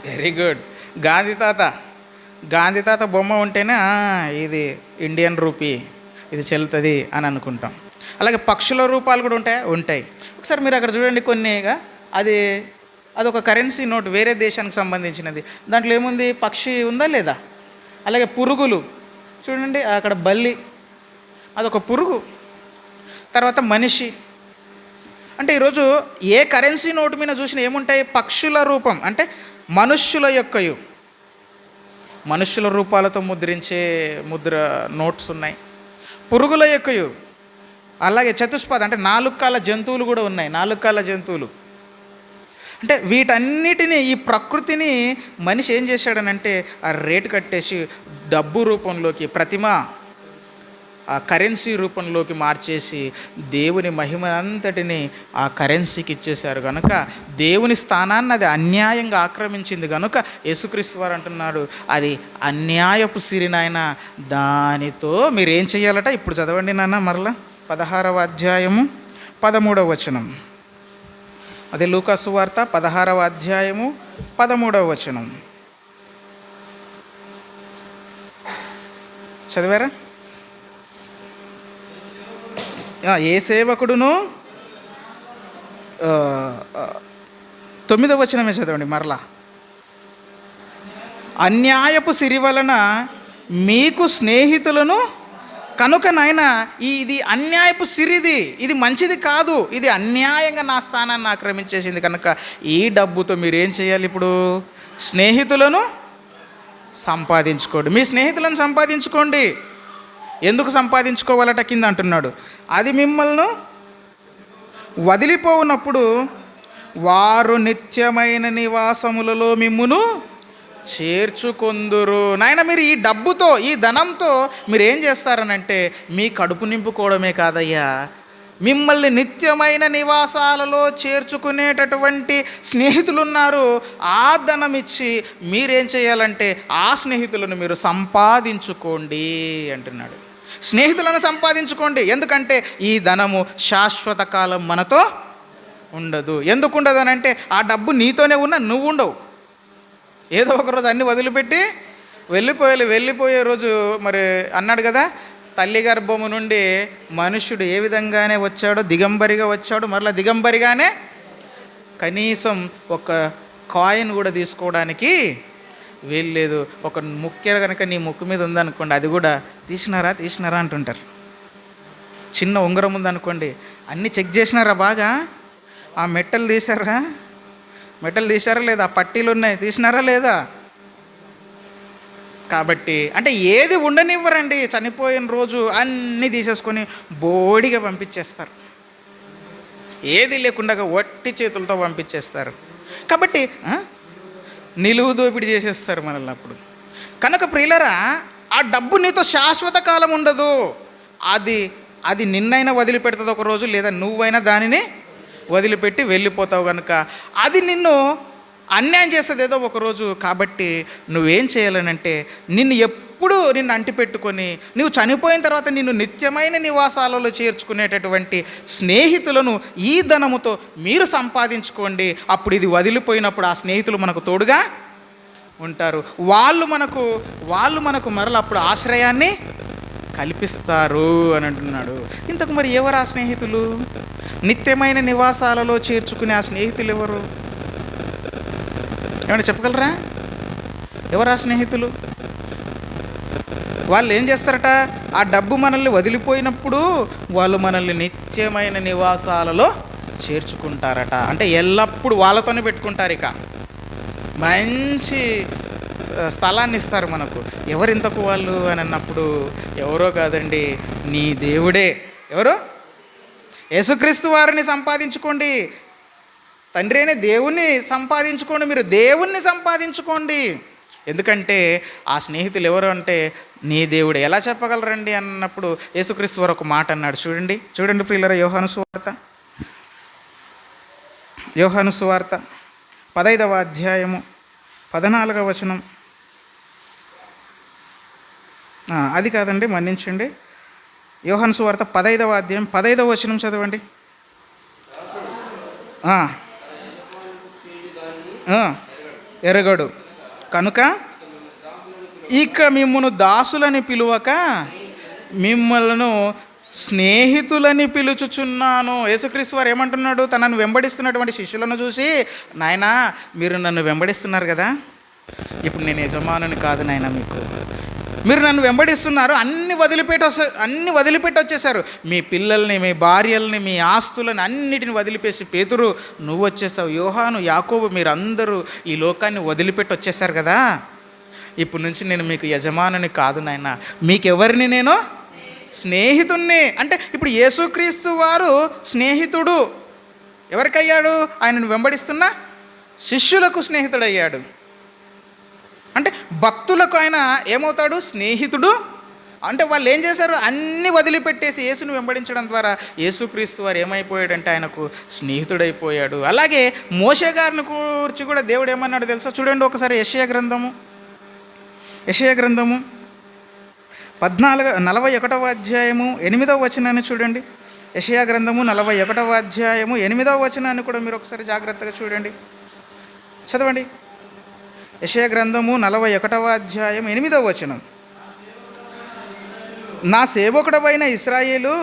C: వెరీ గుడ్, గాంధీ తాత బొమ్మ ఉంటేనే ఇది ఇండియన్ రూపీ, ఇది చెల్లుతుంది అని అనుకుంటాం. అలాగే పక్షుల రూపాలు కూడా ఉంటాయి. ఒకసారి మీరు అక్కడ చూడండి, కొన్నిగా అదొక కరెన్సీ నోటు, వేరే దేశానికి సంబంధించినది. దాంట్లో ఏముంది? పక్షి ఉందా లేదా? అలాగే పురుగులు చూడండి, అక్కడ బల్లి, అదొక పురుగు. తర్వాత మనిషి. అంటే ఈరోజు ఏ కరెన్సీ నోటు మీద చూసినా ఏముంటాయి? పక్షుల రూపం, అంటే మనుష్యుల రూపాలతో ముద్రించే నోట్స్ ఉన్నాయి. పురుగుల యొక్కయు, అలాగే చతుష్పాద, అంటే 4 కాళ్ళ జంతువులు కూడా ఉన్నాయి. 4 కాళ్ళ జంతువులు. అంటే వీటన్నిటినీ, ఈ ప్రకృతిని మనిషి ఏం చేశాడనంటే ఆ రేటు కట్టేసి డబ్బు రూపంలోకి, ప్రతిమ, ఆ కరెన్సీ రూపంలోకి మార్చేసి దేవుని మహిమనంతటిని ఆ కరెన్సీకి ఇచ్చేశారు కనుక, దేవుని స్థానాన్ని అది అన్యాయంగా ఆక్రమించింది కనుక యేసుక్రీస్తు వారు అంటున్నాడు, అది అన్యాయపు సిరి నాయన, దానితో మీరు ఏం చేయాలట? ఇప్పుడు చదవండి నాన్న మరలా 16వ అధ్యాయము 13వ వచనం. అదే లూకా సువార్త 16వ అధ్యాయము 13వ వచనం చదివారా? ఏ సేవకుడును 9వ వచనమే చదవండి మరలా. అన్యాయపు సిరి వలన మీకు స్నేహితులను కనుక నాయన, ఇది అన్యాయపు సిరిది, ఇది మంచిది కాదు, ఇది అన్యాయంగా నా స్థానాన్ని ఆక్రమించేసింది కనుక ఈ డబ్బుతో మీరేం చేయాలి? ఇప్పుడు స్నేహితులను సంపాదించుకోండి. మీ స్నేహితులను సంపాదించుకోండి. ఎందుకు సంపాదించుకోవాలట కింద అంటున్నాడు. అది మిమ్మల్ని వదిలిపోవునప్పుడు వారు నిత్యమైన నివాసములలో మిమ్మును చేర్చుకొందురు. నాయన, మీరు ఈ డబ్బుతో, ఈ ధనంతో మీరు ఏం చేస్తారనంటే మీ కడుపు నింపుకోవడమే కాదయ్యా, మిమ్మల్ని నిత్యమైన నివాసాలలో చేర్చుకునేటటువంటి స్నేహితులు ఉన్నారు. ఆ ధనం ఇచ్చి మీరేం చేయాలంటే ఆ స్నేహితులను మీరు సంపాదించుకోండి అంటున్నాడు. స్నేహితులను సంపాదించుకోండి. ఎందుకంటే ఈ ధనము శాశ్వత కాలం మనతో ఉండదు. ఎందుకు ఉండదు అని అంటే ఆ డబ్బు నీతోనే ఉన్నా నువ్వు ఉండవు. ఏదో ఒకరోజు అన్నీ వదిలిపెట్టి వెళ్ళిపోయే రోజు మరి అన్నాడు కదా, తల్లి గర్భము నుండి మనుష్యుడు ఏ విధంగానే వచ్చాడో దిగంబరిగా వచ్చాడు, మరలా దిగంబరిగానే కనీసం ఒక కాయిన్ కూడా తీసుకోవడానికి వీల్లేదు. ఒక ముఖ్య కనుక నీ ముక్కు మీద ఉందనుకోండి, అది కూడా తీసినారా అంటుంటారు. చిన్న ఉంగరం ఉందనుకోండి, అన్నీ చెక్ చేసినారా బాగా, ఆ మెట్టలు తీసారా లేదా, పట్టీలు ఉన్నాయి తీసినారా లేదా. కాబట్టి అంటే ఏది ఉండనివ్వరండి. చనిపోయిన రోజు అన్నీ తీసేసుకొని బోడిగా పంపించేస్తారు. ఏది లేకుండా వట్టి చేతులతో పంపించేస్తారు. కాబట్టి నిలువు దోపిడీ చేసేస్తారు మనల్ని అప్పుడు. కనుక ప్రియులరా, ఆ డబ్బు నీతో శాశ్వత కాలం ఉండదు. అది నిన్నైనా వదిలిపెడుతుంది ఒకరోజు, లేదా నువ్వైనా దానిని వదిలిపెట్టి వెళ్ళిపోతావు. కనుక అది నిన్ను అన్యాయం చేస్తుంది ఏదో ఒకరోజు. కాబట్టి నువ్వేం చేయాలనంటే నిన్ను అంటిపెట్టుకొని నువ్వు చనిపోయిన తర్వాత నిన్ను నిత్యమైన నివాసాలలో చేర్చుకునేటటువంటి స్నేహితులను ఈ ధనముతో మీరు సంపాదించుకోండి. అప్పుడు ఇది వదిలిపోయినప్పుడు ఆ స్నేహితులు మనకు తోడుగా ఉంటారు. వాళ్ళు మనకు మరల అప్పుడు ఆశ్రయాన్ని కల్పిస్తారు అని అంటున్నాడు. ఇంతకు మరి ఎవరు ఆ స్నేహితులు? నిత్యమైన నివాసాలలో చేర్చుకునే ఆ స్నేహితులు ఎవరు? ఏమన్నా చెప్పగలరా? ఎవరు ఆ స్నేహితులు? వాళ్ళు ఏం చేస్తారట? ఆ డబ్బు మనల్ని వదిలిపోయినప్పుడు వాళ్ళు మనల్ని నిత్యమైన నివాసాలలో చేర్చుకుంటారట. అంటే ఎల్లప్పుడూ వాళ్ళతోనే పెట్టుకుంటారు. ఇక మంచి స్థలాన్ని ఇస్తారు మనకు. ఎవరింతకు వాళ్ళు అని అన్నప్పుడు ఎవరో కాదండి, నీ దేవుడే. ఎవరు? యేసుక్రీస్తు వారిని సంపాదించుకోండి. తండ్రి అయిన దేవుణ్ణి సంపాదించుకోండి. మీరు దేవుణ్ణి సంపాదించుకోండి. ఎందుకంటే ఆ స్నేహితులు ఎవరు అంటే నీ దేవుడే. ఎలా చెప్పగలరండి అన్నప్పుడు యేసుక్రీస్తు వారు ఒక మాట అన్నాడు. చూడండి ప్రియులారా, యోహాను సువార్త 15వ అధ్యాయము 14వ వచనం. అది కాదండి, మన్నించండి. యోహాను సువార్త 15వ అధ్యాయం 15వ వచనం చదవండి. ఎరగడు కనుక ఇక మిమ్మును దాసులని పిలువక మిమ్మల్ని స్నేహితులని పిలుచుచున్నాను. యేసుక్రీస్తు వారు ఏమంటున్నాడు? తనను వెంబడిస్తున్నటువంటి శిష్యులను చూసి, నాయనా మీరు నన్ను వెంబడిస్తున్నారు కదా, ఇప్పుడు నేను యజమానుని కాదు నాయనా, మీరు నన్ను వెంబడిస్తున్నారు, అన్ని వదిలిపెట్టి వచ్చేసారు. మీ పిల్లల్ని, మీ భార్యల్ని, మీ ఆస్తులని అన్నిటిని వదిలిపేసి పేతురు నువ్వు వచ్చేసావు, యోహాను, యాకోబు మీరందరూ ఈ లోకాన్ని వదిలిపెట్టి వచ్చేసారు కదా, ఇప్పుడు నుంచి నేను మీకు యజమానుని కాదు నాయన, మీకెవరిని నేను స్నేహితుణ్ణి. అంటే ఇప్పుడు యేసుక్రీస్తు వారు స్నేహితుడు ఎవరికయ్యాడు? ఆయనను వెంబడిస్తున్న శిష్యులకు స్నేహితుడయ్యాడు. అంటే భక్తులకు ఆయన ఏమవుతాడు? స్నేహితుడు. అంటే వాళ్ళు ఏం చేశారు? అన్నీ వదిలిపెట్టేసి యేసును వెంబడించడం ద్వారా యేసుక్రీస్తు వారు ఏమైపోయాడంటే ఆయనకు స్నేహితుడైపోయాడు. అలాగే మోషే గారిని కూర్చి కూడా దేవుడు ఏమన్నాడు తెలుసా? చూడండి ఒకసారి యెషయా గ్రంథము 41వ అధ్యాయము 8వ వచనాన్ని చూడండి. యెషయా గ్రంథము 41వ అధ్యాయము 8వ వచనాన్ని కూడా మీరు ఒకసారి జాగ్రత్తగా చూడండి, చదవండి. యెషయా గ్రంథము 41వ అధ్యాయం 8వ వచనం. నా సేవకుడవైన ఇశ్రాయేలు,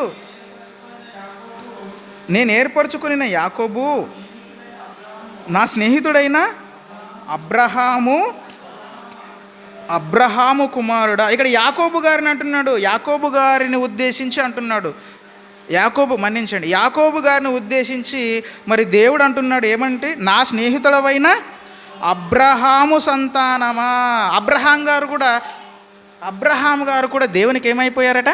C: నేను ఏర్పరచుకున్న యాకోబు, నా స్నేహితుడైన అబ్రహాము కుమారుడా. ఇక్కడ యాకోబు గారిని అంటున్నాడు, యాకోబు గారిని ఉద్దేశించి అంటున్నాడు. యాకోబు గారిని ఉద్దేశించి మరి దేవుడు అంటున్నాడు ఏమంటే, నా స్నేహితుడవైన అబ్రహాము సంతానమా. అబ్రహాము గారు కూడా దేవునికి ఏమైపోయారట?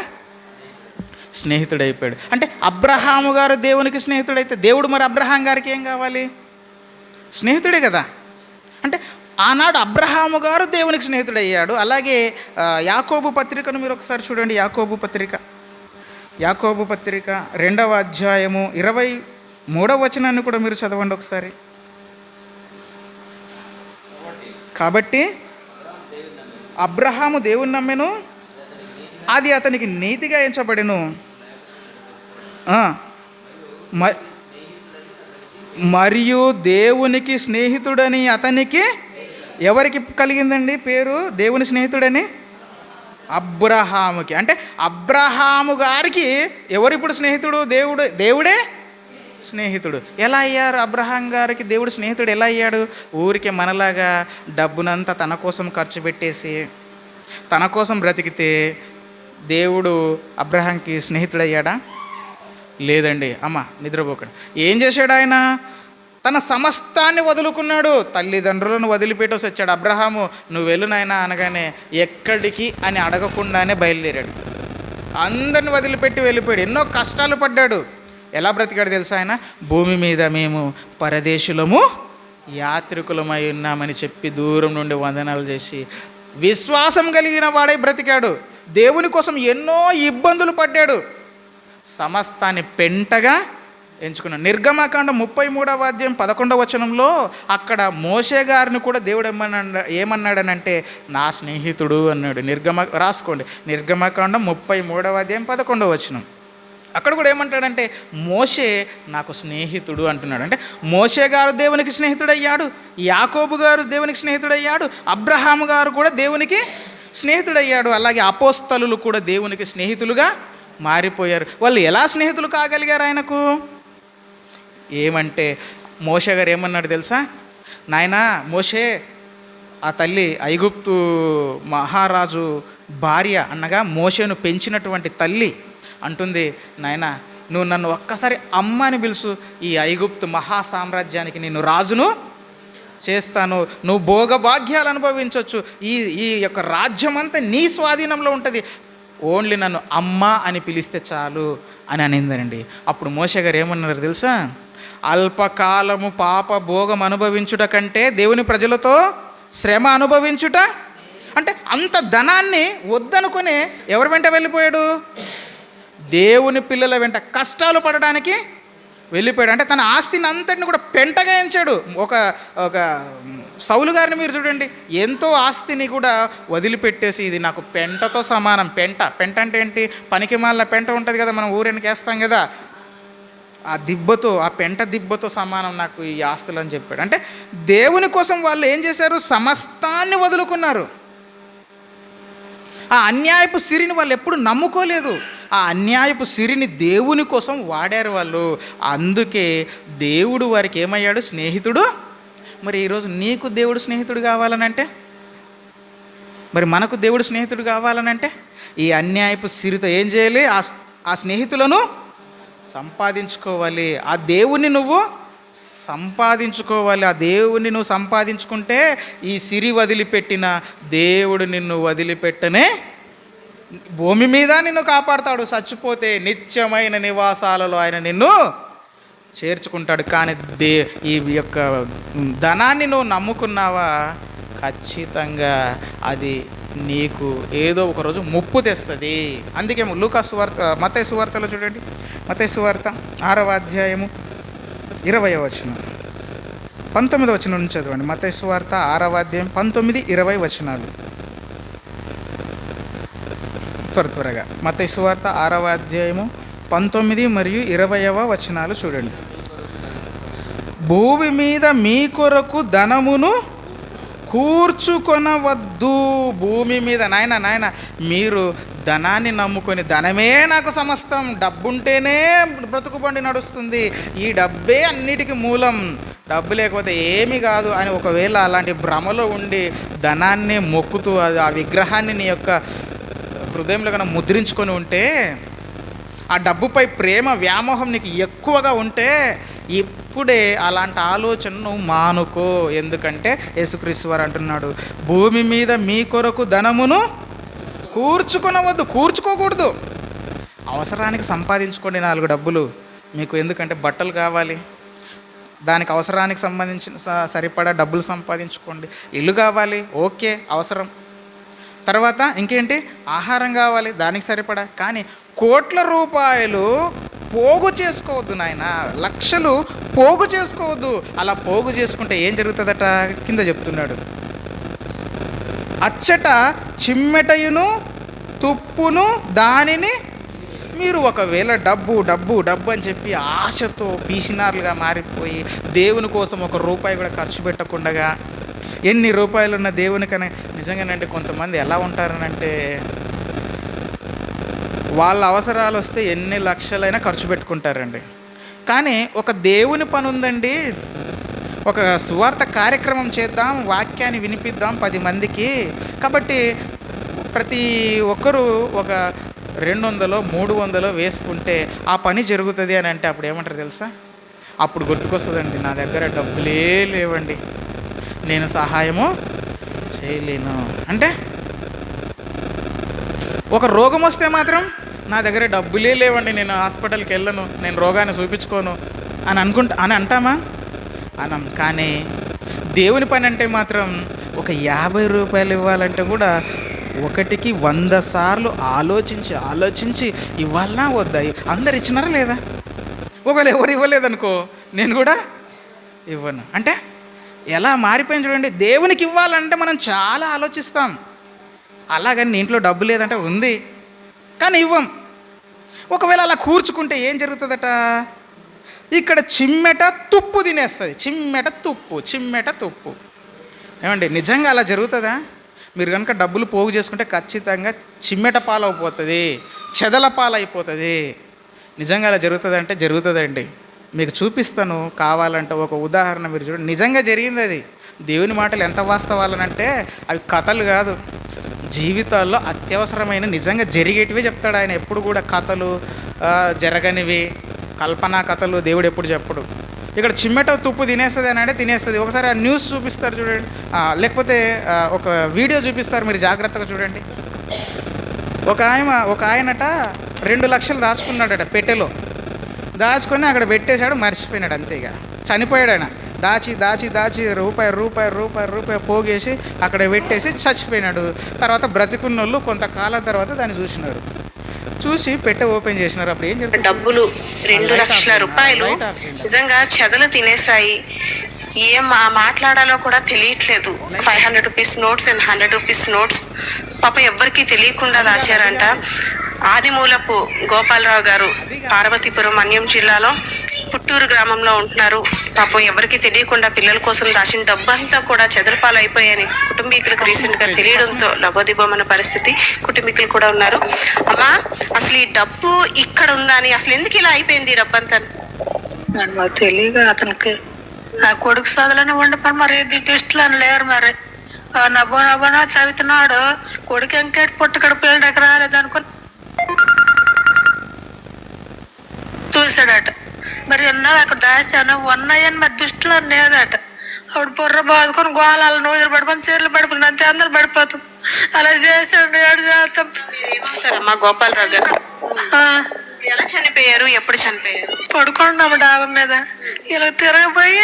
C: స్నేహితుడైపోయాడు. అంటే అబ్రహాము గారు దేవునికి స్నేహితుడైతే దేవుడు మరి అబ్రహాం గారికి ఏం కావాలి? స్నేహితుడే కదా. అంటే ఆనాడు అబ్రహాము గారు దేవునికి స్నేహితుడయ్యాడు. అలాగే యాకోబు పత్రికను మీరు ఒకసారి చూడండి. యాకోబు పత్రిక 2వ అధ్యాయము 23వ వచనాన్ని కూడా మీరు చదవండి ఒకసారి. కాబట్టి అబ్రహాము దేవుని నమ్మెను, అది అతనికి నీతిగా ఎంచబడెను, మరియు దేవునికి స్నేహితుడని అతనికి ఎవరికి కలిగిందండి పేరు? దేవుని స్నేహితుడని అబ్రహాముకి. అంటే అబ్రహాము గారికి ఎవరు ఇప్పుడు స్నేహితుడు? దేవుడే స్నేహితుడు. ఎలా అయ్యారు అబ్రహాం గారికి దేవుడు స్నేహితుడు? ఎలా అయ్యాడు? ఊరికే మనలాగా డబ్బునంతా తన కోసం ఖర్చు పెట్టేసి తన కోసం బ్రతికితే దేవుడు అబ్రహాంకి స్నేహితుడయ్యాడా? లేదండి. నిద్రపోకండి. ఏం చేశాడు ఆయన? తన సమస్తాన్ని వదులుకున్నాడు. తల్లిదండ్రులను వదిలిపెట్టేసి వచ్చాడు. అబ్రహాము నువ్వు వెళ్ళు నాయనా అనగానే ఎక్కడికి అని అడగకుండానే బయలుదేరాడు. అందరిని వదిలిపెట్టి వెళ్ళిపోయాడు. ఎన్నో కష్టాలు పడ్డాడు. ఎలా బ్రతికాడు తెలుసా ఆయన? భూమి మీద మేము పరదేశులము యాత్రికులమై ఉన్నామని చెప్పి దూరం నుండి వందనాలు చేసి విశ్వాసం కలిగిన వాడై బ్రతికాడు. దేవుని కోసం ఎన్నో ఇబ్బందులు పడ్డాడు. సమస్తాన్ని పెంటగా ఎంచుకున్నాడు. నిర్గమకాండం 33వ అధ్యాయం 11వ వచనంలో అక్కడ మోషే గారిని కూడా దేవుడు ఏమన్నాడనంటే నా స్నేహితుడు అన్నాడు. రాసుకోండి, నిర్గమకాండం 33వ అధ్యాయం 11వ వచనం. అక్కడ కూడా ఏమంటాడంటే మోషే నాకు స్నేహితుడు అంటున్నాడు. అంటే మోషే గారు దేవునికి స్నేహితుడయ్యాడు, యాకోబు గారు దేవునికి స్నేహితుడయ్యాడు, అబ్రహాము గారు కూడా దేవునికి స్నేహితుడయ్యాడు. అలాగే అపోస్తలులు కూడా దేవునికి స్నేహితులుగా మారిపోయారు. వాళ్ళు ఎలా స్నేహితులు కాగలిగారు ఆయనకు? ఏమంటే మోషే గారు ఏమన్నాడు తెలుసా? నాయనా మోషే, ఆ తల్లి ఐగుప్తు మహారాజు భార్య అనగా మోషేను పెంచినటువంటి తల్లి అంటుంది, నాయనా నువ్వు నన్ను ఒక్కసారి అమ్మ అని పిలుసు, ఈ ఐగుప్తు మహాసామ్రాజ్యానికి నేను రాజును చేస్తాను, నువ్వు భోగభాగ్యాలు అనుభవించవచ్చు, ఈ యొక్క రాజ్యం అంతా నీ స్వాధీనంలో ఉంటుంది, ఓన్లీ నన్ను అమ్మ అని పిలిస్తే చాలు అని అనిందనండి. అప్పుడు మోషే గారు ఏమన్నారు తెలుసా? అల్పకాలము పాప భోగం అనుభవించుట కంటే దేవుని ప్రజలతో శ్రమ అనుభవించుట. అంటే అంత ధనాన్ని వద్దనుకుని ఎవరి వెంట వెళ్ళిపోయాడు? దేవుని పిల్లల వెంట కష్టాలు పడడానికి వెళ్ళిపోయాడు. అంటే తన ఆస్తిని అంతటిని కూడా పెంటగా ఎంచాడు. ఒక సౌలు గారిని మీరు చూడండి, ఎంతో ఆస్తిని కూడా వదిలిపెట్టేసి ఇది నాకు పెంటతో సమానం. పెంట అంటే ఏంటి? పనికిమాలిన పెంట ఉంటుంది కదా, మనం ఊరెనికి వేస్తాం కదా, ఆ పెంట దిబ్బతో సమానం నాకు ఈ ఆస్తులు అని చెప్పాడు. అంటే దేవుని కోసం వాళ్ళు ఏం చేశారు? సమస్తాన్ని వదులుకున్నారు. ఆ అన్యాయపు సిరిని వాళ్ళు ఎప్పుడు నమ్ముకోలేదు. ఆ అన్యాయపు సిరిని దేవుని కోసం వాడారు వాళ్ళు. అందుకే దేవుడు వారికి ఏమయ్యాడు? స్నేహితుడు. మరి ఈరోజు నీకు దేవుడు స్నేహితుడు కావాలనంటే, మరి మనకు దేవుడు స్నేహితుడు కావాలనంటే ఈ అన్యాయపు సిరితో ఏం చేయాలి? ఆ స్నేహితులను సంపాదించుకోవాలి. ఆ దేవుణ్ణి నువ్వు సంపాదించుకోవాలి. ఆ దేవుణ్ణి నువ్వు సంపాదించుకుంటే ఈ సిరి వదిలిపెట్టిన దేవుడు నిన్ను వదిలిపెట్టనే భూమి మీద నిన్ను కాపాడుతాడు. చచ్చిపోతే నిత్యమైన నివాసాలలో ఆయన నిన్ను చేర్చుకుంటాడు. కానీ ఈ యొక్క ధనాన్ని నువ్వు నమ్ముకున్నావా, ఖచ్చితంగా అది నీకు ఏదో ఒక రోజు ముప్పు తెస్తుంది. అందుకే లూకా సువార్త, మత్తయి సువార్తలో చూడండి, మత్తయి సువార్త 6వ అధ్యాయము 20వ వచనం 19వ వచనం నుంచి చదవండి. మత్తయి సువార్త 6వ అధ్యాయం 19, 20 వచనాలు. త్వరగా మత్తయి సువార్త 6వ అధ్యాయము 19 మరియు 20వ వచనాలు చూడండి. భూమి మీద మీ కొరకు ధనమును కూర్చుకొనవద్దు. భూమి మీద నాయన మీరు ధనాన్ని నమ్ముకొని, ధనమే నాకు సమస్తం, డబ్బుంటేనే బ్రతుకుబండి నడుస్తుంది, ఈ డబ్బే అన్నిటికీ మూలం, డబ్బు లేకపోతే ఏమీ కాదు అని ఒకవేళ అలాంటి భ్రమలో ఉండి ధనాన్ని మొక్కుతూ ఆ విగ్రహాన్ని నీ యొక్క హృదయంలో కన్నా ముద్రించుకొని ఉంటే, ఆ డబ్బుపై ప్రేమ వ్యామోహం నీకు ఎక్కువగా ఉంటే ఇప్పుడే అలాంటి ఆలోచనను మానుకో. ఎందుకంటే యేసుక్రీస్తు వారు అంటున్నాడు, భూమి మీద మీ కొరకు ధనమును కూర్చుకొనవద్దు. కూర్చుకోకూడదు. అవసరానికి సంపాదించుకోండి 4 డబ్బులు మీకు. ఎందుకంటే బట్టలు కావాలి, దానికి అవసరానికి సంబంధించిన సరిపడా డబ్బులు సంపాదించుకోండి. ఇల్లు కావాలి, ఓకే, అవసరం. తర్వాత ఇంకేంటి, ఆహారం కావాలి, దానికి సరిపడా. కానీ కోట్ల రూపాయలు పోగు చేసుకోవద్దు నాయన, లక్షలు పోగు చేసుకోవద్దు. అలా పోగు చేసుకుంటే ఏం జరుగుతుందట కింద చెప్తున్నాడు. అచ్చట చిమ్మెటయును తుప్పును దానిని మీరు ఒకవేళ డబ్బు డబ్బు డబ్బు అని చెప్పి ఆశతో పీసినారులుగా మారిపోయి దేవుని కోసం 1 రూపాయి కూడా ఖర్చు పెట్టకుండా, ఎన్ని రూపాయలు ఉన్న దేవునికనే నిజంగానంటే కొంతమంది ఎలా ఉంటారనంటే వాళ్ళ అవసరాలు వస్తే ఎన్ని లక్షలైనా ఖర్చు పెట్టుకుంటారండి. కానీ ఒక దేవుని పని ఉందండి, ఒక సువార్త కార్యక్రమం చేద్దాం, వాక్యాన్ని వినిపిద్దాం 10 మందికి. కాబట్టి ప్రతి ఒక్కరూ ఒక 200 300 వేసుకుంటే ఆ పని జరుగుతుంది అని అంటే అప్పుడు ఏమంటారు తెలుసా? అప్పుడు గుర్తుకొస్తుందండి, నా దగ్గర డబ్బులే లేవండి, నేను సహాయము చేయలేను. అంటే ఒక రోగం వస్తే మాత్రం నా దగ్గర డబ్బులే లేవండి, నేను హాస్పిటల్కి వెళ్ళను, నేను రోగాన్ని చూపించుకోను అని అంటామా? అనం. కానీ దేవుని పని అంటే మాత్రం ఒక 50 రూపాయలు ఇవ్వాలంటే కూడా 1కి 100 సార్లు ఆలోచించి ఇవ్వాలనా వద్దా? అందరు ఇచ్చినారా లేదా? ఒకవేళ ఎవరు ఇవ్వలేదనుకో నేను కూడా ఇవ్వను. అంటే ఎలా మారిపోయింది చూడండి. దేవునికి ఇవ్వాలంటే మనం చాలా ఆలోచిస్తాం. అలాగని నీ ఇంట్లో డబ్బు లేదంటే ఉంది కానీ ఇవ్వం. ఒకవేళ అలా కూర్చుకుంటే ఏం జరుగుతుందట? ఇక్కడ చిమ్మెట తుప్పు తినేస్తుంది. చిమ్మెట తుప్పు. ఏమండి నిజంగా అలా జరుగుతుందా? మీరు కనుక డబ్బులు పోగు చేసుకుంటే ఖచ్చితంగా చిమ్మెట పాలైపోతుంది, చెదల పాలైపోతుంది. నిజంగా అలా జరుగుతుందంటే జరుగుతుందండి. మీకు చూపిస్తాను కావాలంటే ఒక ఉదాహరణ. మీరు చూడండి, నిజంగా జరిగింది అది. దేవుని మాటలు ఎంత వాస్తవాలనంటే అవి కథలు కాదు, జీవితాల్లో అత్యవసరమైన నిజంగా జరిగేటివే చెప్తాడు ఆయన. ఎప్పుడు కూడా కథలు, జరగనివి, కల్పనా కథలు దేవుడు ఎప్పుడు చెప్పడు. ఇక్కడ చిమ్మెట తుప్పు తినేస్తుంది అని అంటే తినేస్తుంది. ఒకసారి ఆ న్యూస్ చూపిస్తారు చూడండి, లేకపోతే ఒక వీడియో చూపిస్తారు, మీరు జాగ్రత్తగా చూడండి. ఒక ఆయనట 2 లక్షలు దాచుకున్నాడట పెట్టెలో. దాచుకొని అక్కడ పెట్టేశాడు, మర్చిపోయినాడు. అంతే, ఇక చనిపోయాడు ఆయన. దాచి రూపాయి పోగేసి అక్కడ పెట్టేసి చచ్చిపోయినాడు. తర్వాత బ్రతికున్నోళ్ళు కొంతకాలం తర్వాత దాన్ని చూసి పెట్టె ఓపెన్ చేసినారు. అప్పుడు ఏం జరిగింది?
D: డబ్బులు 2 లక్షల రూపాయలు నిజంగా చెదలు తినేసాయి. ఏం మాట్లాడాలో కూడా తెలియట్లేదు. 500 rupees notes and 100 rupees notes పాపం ఎవ్వరికీ తెలియకుండా దాచారంట. ఆదిమూలపు గోపాలరావు గారు పార్వతీపురం మన్యం జిల్లాలో పుట్టూరు గ్రామంలో ఉంటున్నారు. పాపం ఎవరికి తెలియకుండా పిల్లల కోసం దాచిన డబ్బంతా కూడా చెదరపాలు అయిపోయాయని కుటుంబీకులకు రీసెంట్గా తెలియడంతో లబోదిబోమన్న పరిస్థితి. కుటుంబీకులు కూడా ఉన్నారు. అమ్మా, అసలు ఈ డబ్బు ఇక్కడ ఉందని, అసలు ఎందుకు ఇలా అయిపోయింది ఈ డబ్బంతా?
E: మాకు తెలియక అతనికి ఆ కొడుకు సోదరులను ఉండపని మరి టెస్టులు అని లేరు. మరి నవ్వనా చదువుతున్నాడు. కొడుకు ఎంకేటి పుట్టకడ పిల్లడకి రాలేదనుకుని చూసాడట. మరి ఎన్నాళ్ళు అక్కడ దాశాను ఉన్నాయని మరి దృష్టిలో లేదట. అప్పుడు బుర్ర బాదుకొని గోళాలు నూజులు పడిపోయి చీరలు పడిపోతుంది, అంతే అందరు పడిపోతాం. అలా చేసాడు. ఏడు చేస్తాం.
D: ఏమంటారమ్మా గోపాలరావు గారు? ఎలా చనిపోయారు? ఎప్పుడు చనిపోయారు?
E: పడుకున్నాము డాబా మీద. ఇలా తిరగపోయి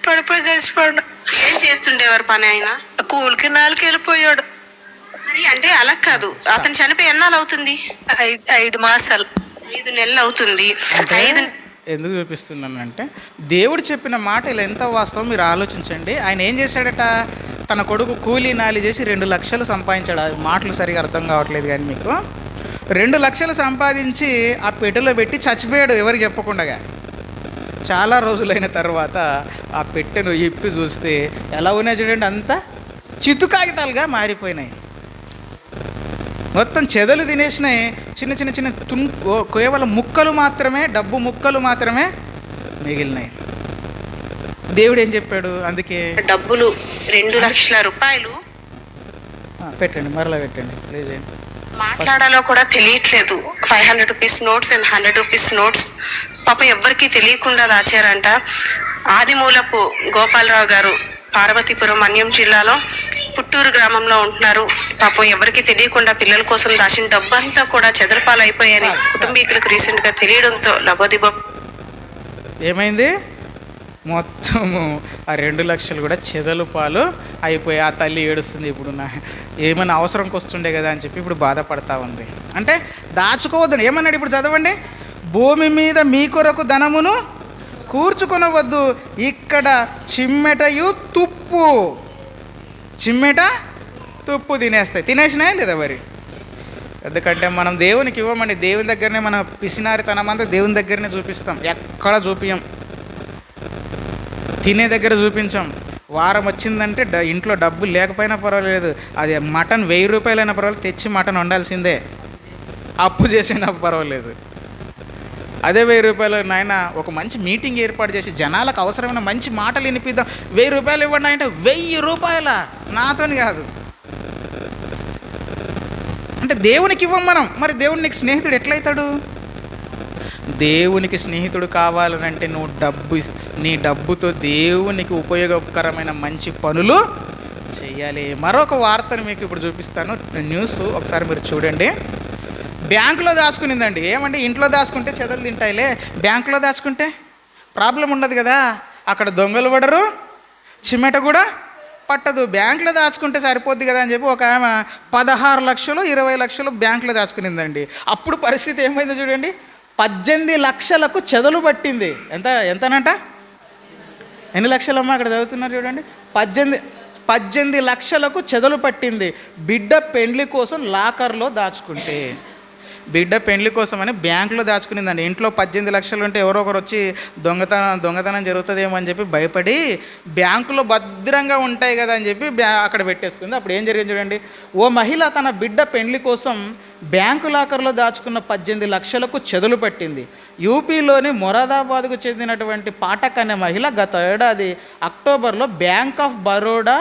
E: పడిపోయి చచ్చిపోయాడు.
D: ఏం చేస్తుండేవారు పని? ఆయన
E: కూలికి 4 వెళ్ళిపోయాడు.
D: మరి అంటే అలా కాదు, అతను చనిపోయి ఎన్నాళ్ళు అవుతుంది?
E: 5 మాసాలు,
D: 5 నెలలు అవుతుంది. 5
C: ఎందుకు చూపిస్తున్నానంటే దేవుడు చెప్పిన మాట ఇలా ఎంత వాస్తవం మీరు ఆలోచించండి. ఆయన ఏం చేశాడట? తన కొడుకు కూలీ నాలి చేసి 2 లక్షలు సంపాదించాడు. ఆ మాటలు సరిగా అర్థం కావట్లేదు కానీ మీకు 2 లక్షలు సంపాదించి ఆ పెట్టెలో పెట్టి చచ్చిపోయాడు ఎవరికి చెప్పకుండా. చాలా రోజులైన తర్వాత ఆ పెట్టెను ఇప్పి చూస్తే ఎలా ఉన్నాయి చూడండి, అంతా చిత్తు కాగితాలుగా మారిపోయినాయి. మొత్తం చెదలు తినేసినాయి. చిన్న చిన్న చిన్న కేవలం ముక్కలు మాత్రమే, డబ్బు ముక్కలు మాత్రమే మిగిలినాయి. దేవుడు ఏం చెప్పాడు? అందుకే
D: డబ్బులు 2 లక్షల రూపాయలు
C: పెట్టండి, మరలా పెట్టండి ప్లీజ్.
D: మాట్లాడాలో కూడా తెలియట్లేదు. 500 rupees notes and 100 rupees notes పాప ఎవ్వరికి తెలియకుండా దాచారంట. ఆదిమూలపు గోపాలరావు గారు పార్వతీపురం మన్యం జిల్లాలో పుట్టూరు గ్రామంలో ఉంటున్నారు. పాపం ఎవరికి తెలియకుండా పిల్లల కోసం దాచిన డబ్బంతా కూడా చెదరపాలైపోయాయని కుటుంబీకులకు రీసెంట్ గా తెలియడంతో లబోదిబో
C: ఏమైంది? మొత్తము ఆ 2 లక్షలు కూడా చెదలు పాలు అయిపోయి ఆ తల్లి ఏడుస్తుంది. ఇప్పుడు ఏమైనా అవసరంకి వస్తుండే కదా అని చెప్పి ఇప్పుడు బాధపడతా ఉంది. అంటే దాచుకోవద్దు. ఏమన్నాడు ఇప్పుడు చదవండి, భూమి మీద మీ కొరకు ధనమును కూర్చుకొనవద్దు, ఇక్కడ చిమ్మెటయు తుప్పు, చిమ్మెట తుప్పు తినేసినాయా లేదా మరి? ఎందుకంటే మనం దేవునికి ఇవ్వమండి. దేవుని దగ్గరనే మన పిసినారితనమంతా దేవుని దగ్గరనే చూపిస్తాం, ఎక్కడ చూపించం, తినే దగ్గర చూపించాం. వారం వచ్చిందంటే ఇంట్లో డబ్బు లేకపోయినా పర్వాలేదు, అది మటన్ 1000 రూపాయలైనా పర్వాలేదు, తెచ్చి మటన్ వండాల్సిందే, అప్పు చేసినా పర్వాలేదు. అదే 1000 రూపాయలు నాయన ఒక మంచి మీటింగ్ ఏర్పాటు చేసి జనాలకు అవసరమైన మంచి మాటలు వినిపిద్దాం, 1000 రూపాయలు ఇవ్వండి అంటే 1000 రూపాయల నాతోని కాదు. అంటే దేవునికి ఇవ్వం మనం. మరి దేవుడు నీకు స్నేహితుడు ఎట్లయితాడు? దేవునికి స్నేహితుడు కావాలనంటే నువ్వు నీ డబ్బుతో దేవునికి ఉపయోగకరమైన మంచి పనులు చేయాలి. మరొక వార్తను మీకు ఇప్పుడు చూపిస్తాను, న్యూస్ ఒకసారి మీరు చూడండి. బ్యాంకులో దాచుకునిందండి. ఏమండి, ఇంట్లో దాచుకుంటే చెదలు తింటాయిలే, బ్యాంకులో దాచుకుంటే ప్రాబ్లం ఉండదు కదా, అక్కడ దొంగలు పడరు, చిమ్మెట కూడా పట్టదు. బ్యాంకులో దాచుకుంటే సరిపోద్ది కదా అని చెప్పి ఒక ఆమె 16 లక్షలు 20 లక్షలు బ్యాంకులో దాచుకునిందండి. అప్పుడు పరిస్థితి ఏమైందో చూడండి, 18 లక్షలకు చెదలు పట్టింది. ఎంతనంట? ఎన్ని లక్షలమ్మా అక్కడ చదువుతున్నారు చూడండి, 18 లక్షలకు చెదలు పట్టింది. బిడ్డ పెండ్లి కోసం లాకర్లో దాచుకుంటే, బిడ్డ పెండ్లి కోసం అని బ్యాంకులో దాచుకునిందండి. ఇంట్లో 18 లక్షలు ఉంటే ఎవరో ఒకరు వచ్చి దొంగతనం జరుగుతుందేమో అని చెప్పి భయపడి బ్యాంకులో భద్రంగా ఉంటాయి కదా అని చెప్పి అక్కడ పెట్టేసుకుంది. అప్పుడు ఏం జరిగింది చూడండి, ఓ మహిళ తన బిడ్డ పెండ్లి కోసం బ్యాంకు లాకర్లో దాచుకున్న 18 లక్షలకు చెదలు పట్టింది. యూపీలోని మొరాదాబాద్కు చెందినటువంటి పాఠక్ అనే మహిళ గత ఏడాది అక్టోబర్లో బ్యాంక్ ఆఫ్ బరోడా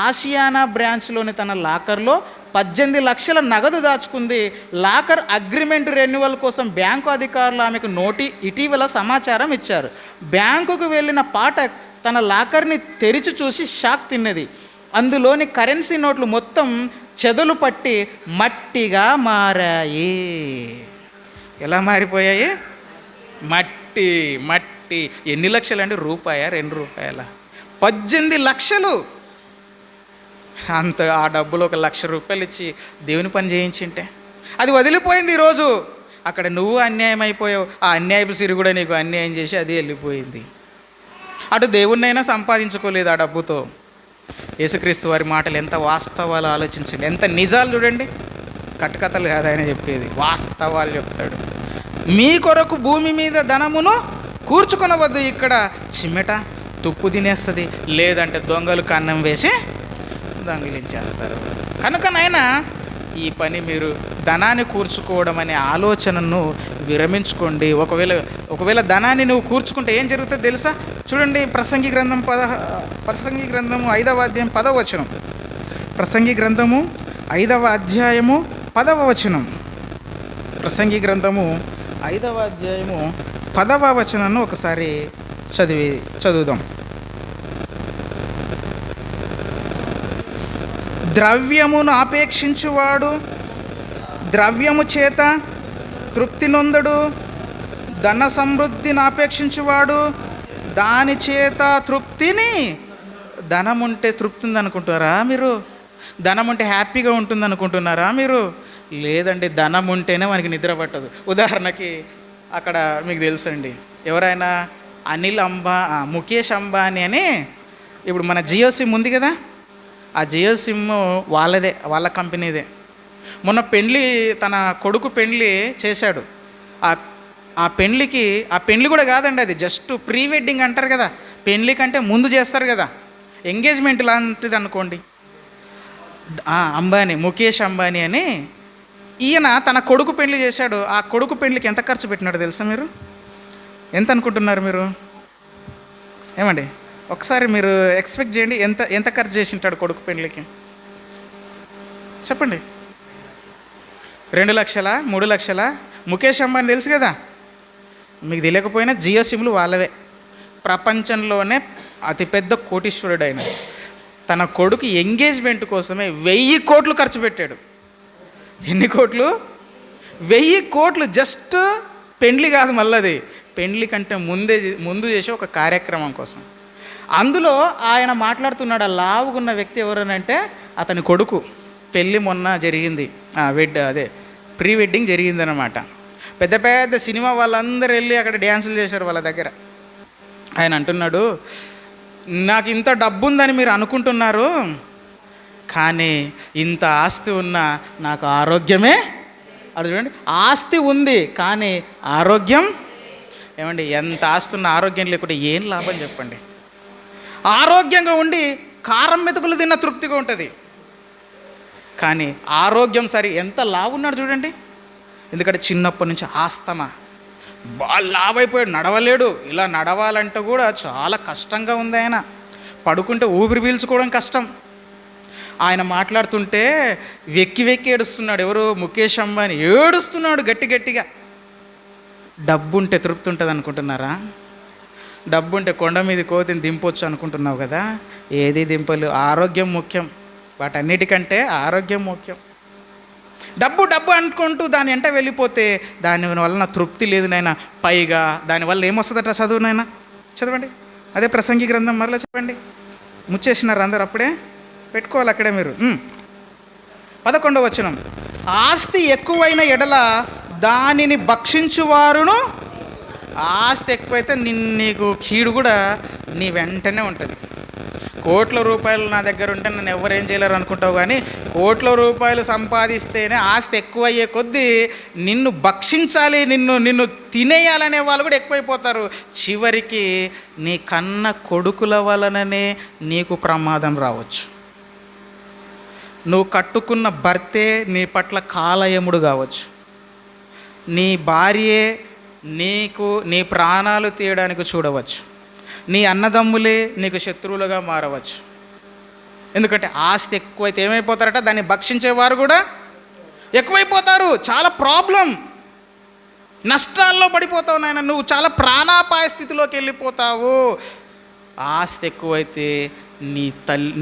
C: ఆసియానా బ్రాంచ్లోని తన లాకర్లో 18 లక్షల నగదు దాచుకుంది. లాకర్ అగ్రిమెంట్ రెన్యువల్ కోసం బ్యాంకు అధికారులు ఆమెకు ఇటీవల సమాచారం ఇచ్చారు. బ్యాంకుకు వెళ్ళిన పాఠక్ తన లాకర్ని తెరిచి చూసి షాక్ తిన్నది. అందులోని కరెన్సీ నోట్లు మొత్తం చెదలు పట్టి మట్టిగా మారాయి. ఎలా మారిపోయాయి? మట్టి. ఎన్ని లక్షలు అండి? రూపాయా 2 రూపాయల? 18 లక్షలు. అంత ఆ డబ్బులు 1 లక్ష రూపాయలు ఇచ్చి దేవుని పని చేయించింటే అది వదిలిపోయింది. ఈరోజు అక్కడ నువ్వు అన్యాయం అయిపోయావు, ఆ అన్యాయపు సిరి కూడా నీకు అన్యాయం చేసి అది వెళ్ళిపోయింది. అటు దేవుణ్ణైనా సంపాదించుకోలేదు ఆ డబ్బుతో. యేసుక్రీస్తు వారి మాటలు ఎంత వాస్తవాలు ఆలోచించండి, ఎంత నిజాలు చూడండి. కట్టుకథలు కాదు ఆయన చెప్పేది, వాస్తవాలు చెప్తాడు. మీ కొరకు భూమి మీద ధనమును కూర్చుకొనవద్దు, ఇక్కడ చిమ్మెట తుప్పు తినేస్తుంది, లేదంటే దొంగలు కన్నం వేసి దొంగిలించేస్తారు. కనుక నాయన ఈ పని మీరు ధనాన్ని కూర్చుకోవడం అనే ఆలోచనను విరమించుకోండి. ఒకవేళ ధనాన్ని నువ్వు కూర్చుకుంటే ఏం జరుగుతుందో తెలుసా? చూడండి, ప్రసంగి గ్రంథము 5వ అధ్యాయం 10వ వచనం. ప్రసంగి గ్రంథము 5వ అధ్యాయము 10వ వచనం. ప్రసంగి గ్రంథము 5వ అధ్యాయము 10వ వచనాన్ని ఒకసారి చదువుదాం. ద్రవ్యమును ఆపేక్షించువాడు ద్రవ్యము చేత తృప్తి నొందడు, ధన సమృద్ధిని ఆపేక్షించువాడు దాని చేత తృప్తిని. ధనం ఉంటే తృప్తి ఉంది అనుకుంటారా మీరు? ధనం ఉంటే హ్యాపీగా ఉంటుంది అనుకుంటున్నారా మీరు? లేదండి, ధనం ఉంటేనే మనకి నిద్ర పట్టదు. ఉదాహరణకి అక్కడ మీకు తెలుసండి, ఎవరైనా ముఖేష్ అంబానీ అని, ఇప్పుడు మన జియో సిమ్ ఉంది కదా, ఆ జియో సిమ్ వాళ్ళదే, వాళ్ళ కంపెనీదే. మొన్న తన కొడుకు పెళ్ళి చేశాడు. ఆ పెళ్ళి కూడా కాదండి, అది జస్ట్ ప్రీ వెడ్డింగ్ అంటారు కదా, పెళ్ళి కంటే ముందు చేస్తారు కదా, ఎంగేజ్మెంట్ లాంటిది అనుకోండి. ముఖేష్ అంబానీ అని ఈయన తన కొడుకు పెళ్లి చేశాడు. ఆ కొడుకు పెళ్లికి ఎంత ఖర్చు పెట్టినాడు తెలుసా మీరు? ఎంత అనుకుంటున్నారు మీరు? ఏమండి ఒకసారి మీరు ఎక్స్పెక్ట్ చేయండి, ఎంత ఖర్చు చేసి ఉంటాడు కొడుకు పెళ్లికి చెప్పండి. 2 లక్షలా 3 లక్షలా? ముఖేష్ అంబానీ తెలుసు కదా, మీకు తెలియకపోయినా జియో సిమ్లు వాళ్ళవే. ప్రపంచంలోనే అతిపెద్ద కోటీశ్వరుడు ఆయన. తన కొడుకు ఎంగేజ్మెంట్ కోసమే 1000 కోట్లు ఖర్చు పెట్టాడు. ఎన్ని కోట్లు? 1000 కోట్లు. జస్ట్ పెండ్లి కాదు, మళ్ళీ అది పెండ్లి కంటే ముందు చేసే ఒక కార్యక్రమం కోసం. అందులో ఆయన మాట్లాడుతున్నాడు. ఆ లావుగున్న వ్యక్తి ఎవరనంటే అతని కొడుకు. పెళ్ళి మొన్న జరిగింది, ప్రీ వెడ్డింగ్ జరిగిందనమాట. పెద్ద పెద్ద సినిమా వాళ్ళందరూ వెళ్ళి అక్కడ డ్యాన్సులు చేశారు వాళ్ళ దగ్గర. ఆయన అంటున్నాడు, నాకు ఇంత డబ్బు ఉందని మీరు అనుకుంటున్నారు, కానీ ఇంత ఆస్తి ఉన్నా నాకు ఆరోగ్యమే. అది చూడండి, ఆస్తి ఉంది కానీ ఆరోగ్యం. ఏమండి, ఎంత ఆస్తి ఉన్న ఆరోగ్యం లేకుంటే ఏం లాభం చెప్పండి? ఆరోగ్యంగా ఉండి కారం మెతుకులు తిన్న తృప్తిగా ఉంటుంది, కానీ ఆరోగ్యం సరి ఎంత లావున్నాడు చూడండి. ఎందుకంటే చిన్నప్పటి నుంచి ఆస్తమా, బాగా లావైపోయాడు, నడవలేడు. ఇలా నడవాలంటే కూడా చాలా కష్టంగా ఉంది. ఆయన పడుకుంటే ఊపిరి పీల్చుకోవడం కష్టం. ఆయన మాట్లాడుతుంటే వెక్కి ఏడుస్తున్నాడు. ఎవరు? ముఖేష్ అంబానీ ఏడుస్తున్నాడు గట్టిగా. డబ్బు ఉంటే తృప్తి ఉంటుంది అనుకుంటున్నారా? డబ్బు ఉంటే కొండ మీద కోతిని దింపొచ్చు అనుకుంటున్నావు కదా, ఏది దింపలు. ఆరోగ్యం ముఖ్యం, వాటన్నిటికంటే ఆరోగ్యం ముఖ్యం. డబ్బు అనుకుంటూ దాని వెంట వెళ్ళిపోతే దాని వలన తృప్తి లేదు నాయన. పైగా దానివల్ల ఏమొస్తుందట? చదువు నాయన, చదవండి. అదే ప్రసంగి గ్రంథం మరలా చెప్పండి. ముచ్చేసినారు అందరు, అప్పుడే పెట్టుకోవాలి అక్కడే మీరు. 11వ వచనం, ఆస్తి ఎక్కువైన ఎడల దానిని భక్షించువారును. ఆస్తి ఎక్కువైతే నీకు కీడు కూడా నీ వెంటనే ఉంటుంది. కోట్ల రూపాయలు నా దగ్గర ఉంటే నన్ను ఎవరేం చేయలేరు అనుకుంటావు, కానీ కోట్ల రూపాయలు సంపాదిస్తేనే ఆస్తి ఎక్కువయ్యే కొద్దీ నిన్ను భక్షించాలి, నిన్ను తినేయాలనే వాళ్ళు కూడా ఎక్కువైపోతారు. చివరికి నీ కన్న కొడుకుల వలననే నీకు ప్రమాదం రావచ్చు. నువ్వు కట్టుకున్న భర్తే నీ పట్ల కాలయముడు కావచ్చు. నీ భార్యే నీ ప్రాణాలు తీయడానికి చూడవచ్చు. నీ అన్నదమ్ములే నీకు శత్రువులుగా మారవచ్చు. ఎందుకంటే ఆస్తి ఎక్కువైతే ఏమైపోతారట? దాన్ని భక్షించేవారు కూడా ఎక్కువైపోతారు. చాలా ప్రాబ్లం, నష్టాల్లో పడిపోతావు నాయన. నువ్వు చాలా ప్రాణాపాయ స్థితిలోకి వెళ్ళిపోతావు. ఆస్తి ఎక్కువైతే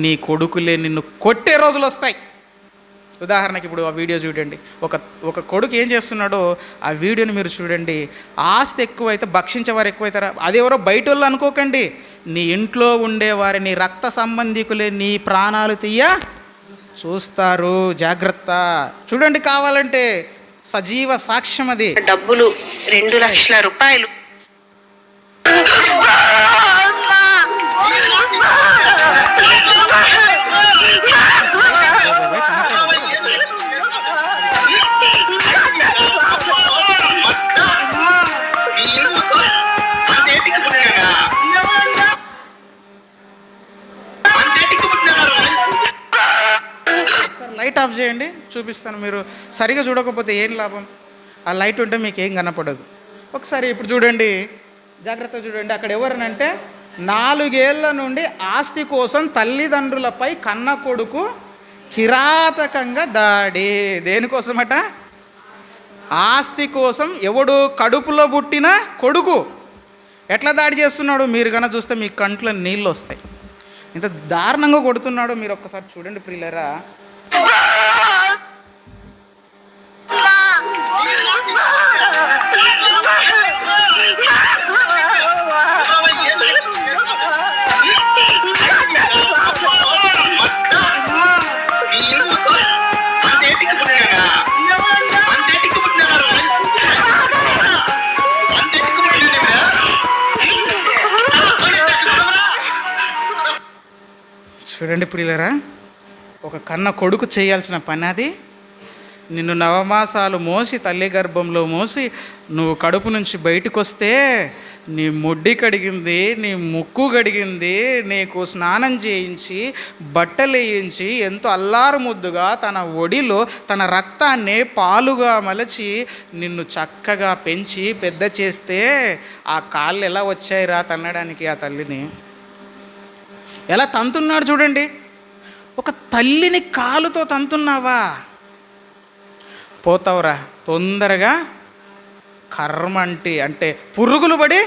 C: నీ కొడుకులే నిన్ను కొట్టే రోజులు వస్తాయి. ఉదాహరణకి ఇప్పుడు ఆ వీడియో చూడండి. ఒక కొడుకు ఏం చేస్తున్నాడో ఆ వీడియోని మీరు చూడండి. ఆస్తి ఎక్కువైతే భక్షించేవారు ఎక్కువైతారా? అదెవరో బయట వాళ్ళు అనుకోకండి. నీ ఇంట్లో ఉండేవారి, నీ రక్త సంబంధికులే నీ ప్రాణాలు తీయ చూస్తారు. జాగ్రత్త. చూడండి, కావాలంటే సజీవ సాక్ష్యం అది.
D: డబ్బులు 2 లక్షల రూపాయలు.
C: లైట్ ఆఫ్ చేయండి, చూపిస్తాను. మీరు సరిగా చూడకపోతే ఏం లాభం? ఆ లైట్ ఉంటే మీకు ఏం కనపడదు. ఒకసారి ఇప్పుడు చూడండి, జాగ్రత్తగా చూడండి. అక్కడ ఎవరనంటే 4 ఏళ్ల నుండి ఆస్తి కోసం తల్లిదండ్రులపై కన్న కొడుకు కిరాతకంగా దాడి. దేనికోసమట? ఆస్తి కోసం. ఎవడు? కడుపులో పుట్టిన కొడుకు. ఎట్లా దాడి చేస్తున్నాడు? మీరు కన్నా చూస్తే మీ కంట్లో నీళ్ళు వస్తాయి. ఇంత దారుణంగా కొడుతున్నాడు. మీరు ఒక్కసారి చూడండి ప్రియులారా. చూడండి ప్రియులరా, ఒక కన్న కొడుకు చేయాల్సిన పని అది. నిన్ను నవమాసాలు మోసి తల్లి గర్భంలో మోసి నువ్వు కడుపు నుంచి బయటకు వస్తే నీ ముడ్డి కడిగింది, నీ ముక్కు కడిగింది, నీకు స్నానం చేయించి బట్టలు వేయించి ఎంతో అల్లారు ముద్దుగా తన ఒడిలో తన రక్తాన్ని పాలుగా మలచి నిన్ను చక్కగా పెంచి పెద్ద చేస్తే ఆ కాళ్ళు ఎలా వచ్చాయిరా తన్నడానికి ఆ తల్లిని? ఎలా తంతున్నాడు చూడండి. ఒక తల్లిని కాలుతో తంతున్నావా? పోతావురా తొందరగా కర్మ అంటే పురుగులు పడి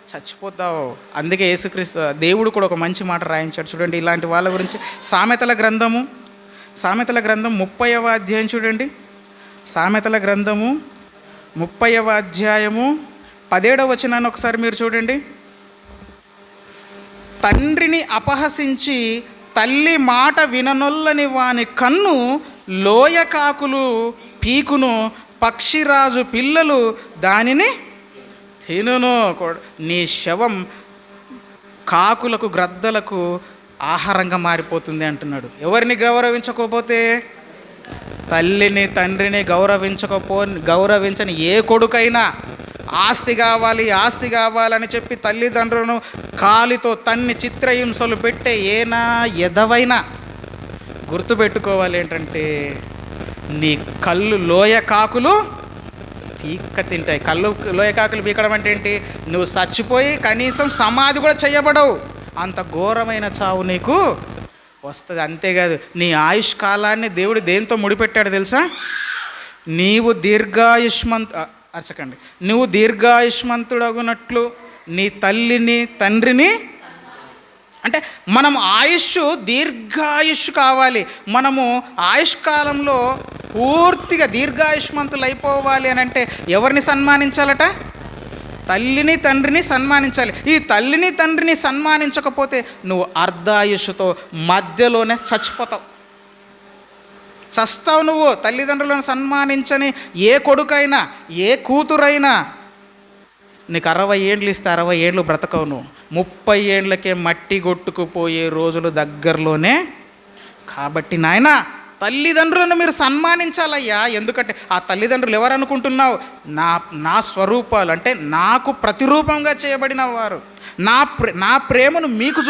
C: చచ్చిపోతావు. అందుకే యేసుక్రీస్తు దేవుడు కూడా ఒక మంచి మాట రాయించాడు చూడండి ఇలాంటి వాళ్ళ గురించి. సామెతల గ్రంథము 30వ అధ్యాయం చూడండి. సామెతల గ్రంథము 30వ అధ్యాయము 17వ వచనాన్ని ఒకసారి మీరు చూడండి. తండ్రిని అపహసించి తల్లి మాట విననొల్లని వాని కన్ను లోయకాకులు పీకును, పక్షిరాజు పిల్లలు దానిని తినును. నీ శవం కాకులకు గ్రద్దలకు ఆహారంగా మారిపోతుంది అంటున్నాడు. ఎవరిని గౌరవించకపోతే? తల్లిని తండ్రిని గౌరవించని ఏ కొడుకైనా ఆస్తి కావాలని చెప్పి తల్లిదండ్రులను కాలితో తన్ని చిత్రహింసలు పెట్టే ఏనా ఎదవైనా గుర్తుపెట్టుకోవాలి ఏంటంటే నీ కళ్ళు లోయకాకులు పీక్క తింటాయి. కళ్ళు లోయకాకులు పీకడం అంటే ఏంటి? నువ్వు చచ్చిపోయి కనీసం సమాధి కూడా చేయబడవు, అంత ఘోరమైన చావు నీకు వస్తుంది. అంతేకాదు నీ ఆయుష్ కాలాన్ని దేవుడు దేంతో ముడిపెట్టాడు తెలుసా? నువ్వు దీర్ఘాయుష్మంతుడగునట్లు నీ తల్లిని తండ్రిని, అంటే మనం దీర్ఘాయుష్ కావాలి. మనము ఆయుష్ కాలంలో పూర్తిగా దీర్ఘాయుష్మంతులు అయిపోవాలి అని అంటే ఎవరిని సన్మానించాలట? తల్లిని తండ్రిని సన్మానించాలి. ఈ తల్లిని తండ్రిని సన్మానించకపోతే నువ్వు అర్ధాయుష్తో మధ్యలోనే చచ్చిపోతావు, చస్తావు. నువ్వు తల్లిదండ్రులను సన్మానించని ఏ కొడుకైనా ఏ కూతురైనా నీకు 60 ఏండ్లు ఇస్తే 60 ఏండ్లు బ్రతకవు. నువ్వు 30 ఏండ్లకే మట్టి కొట్టుకుపోయే రోజులు దగ్గరలోనే. కాబట్టి నాయన తల్లిదండ్రులను మీరు సన్మానించాలయ్యా. ఎందుకంటే ఆ తల్లిదండ్రులు ఎవరు అనుకుంటున్నావు? నా స్వరూపాలు, అంటే నాకు ప్రతిరూపంగా చేయబడిన వారు, నా ప్రేమను మీకు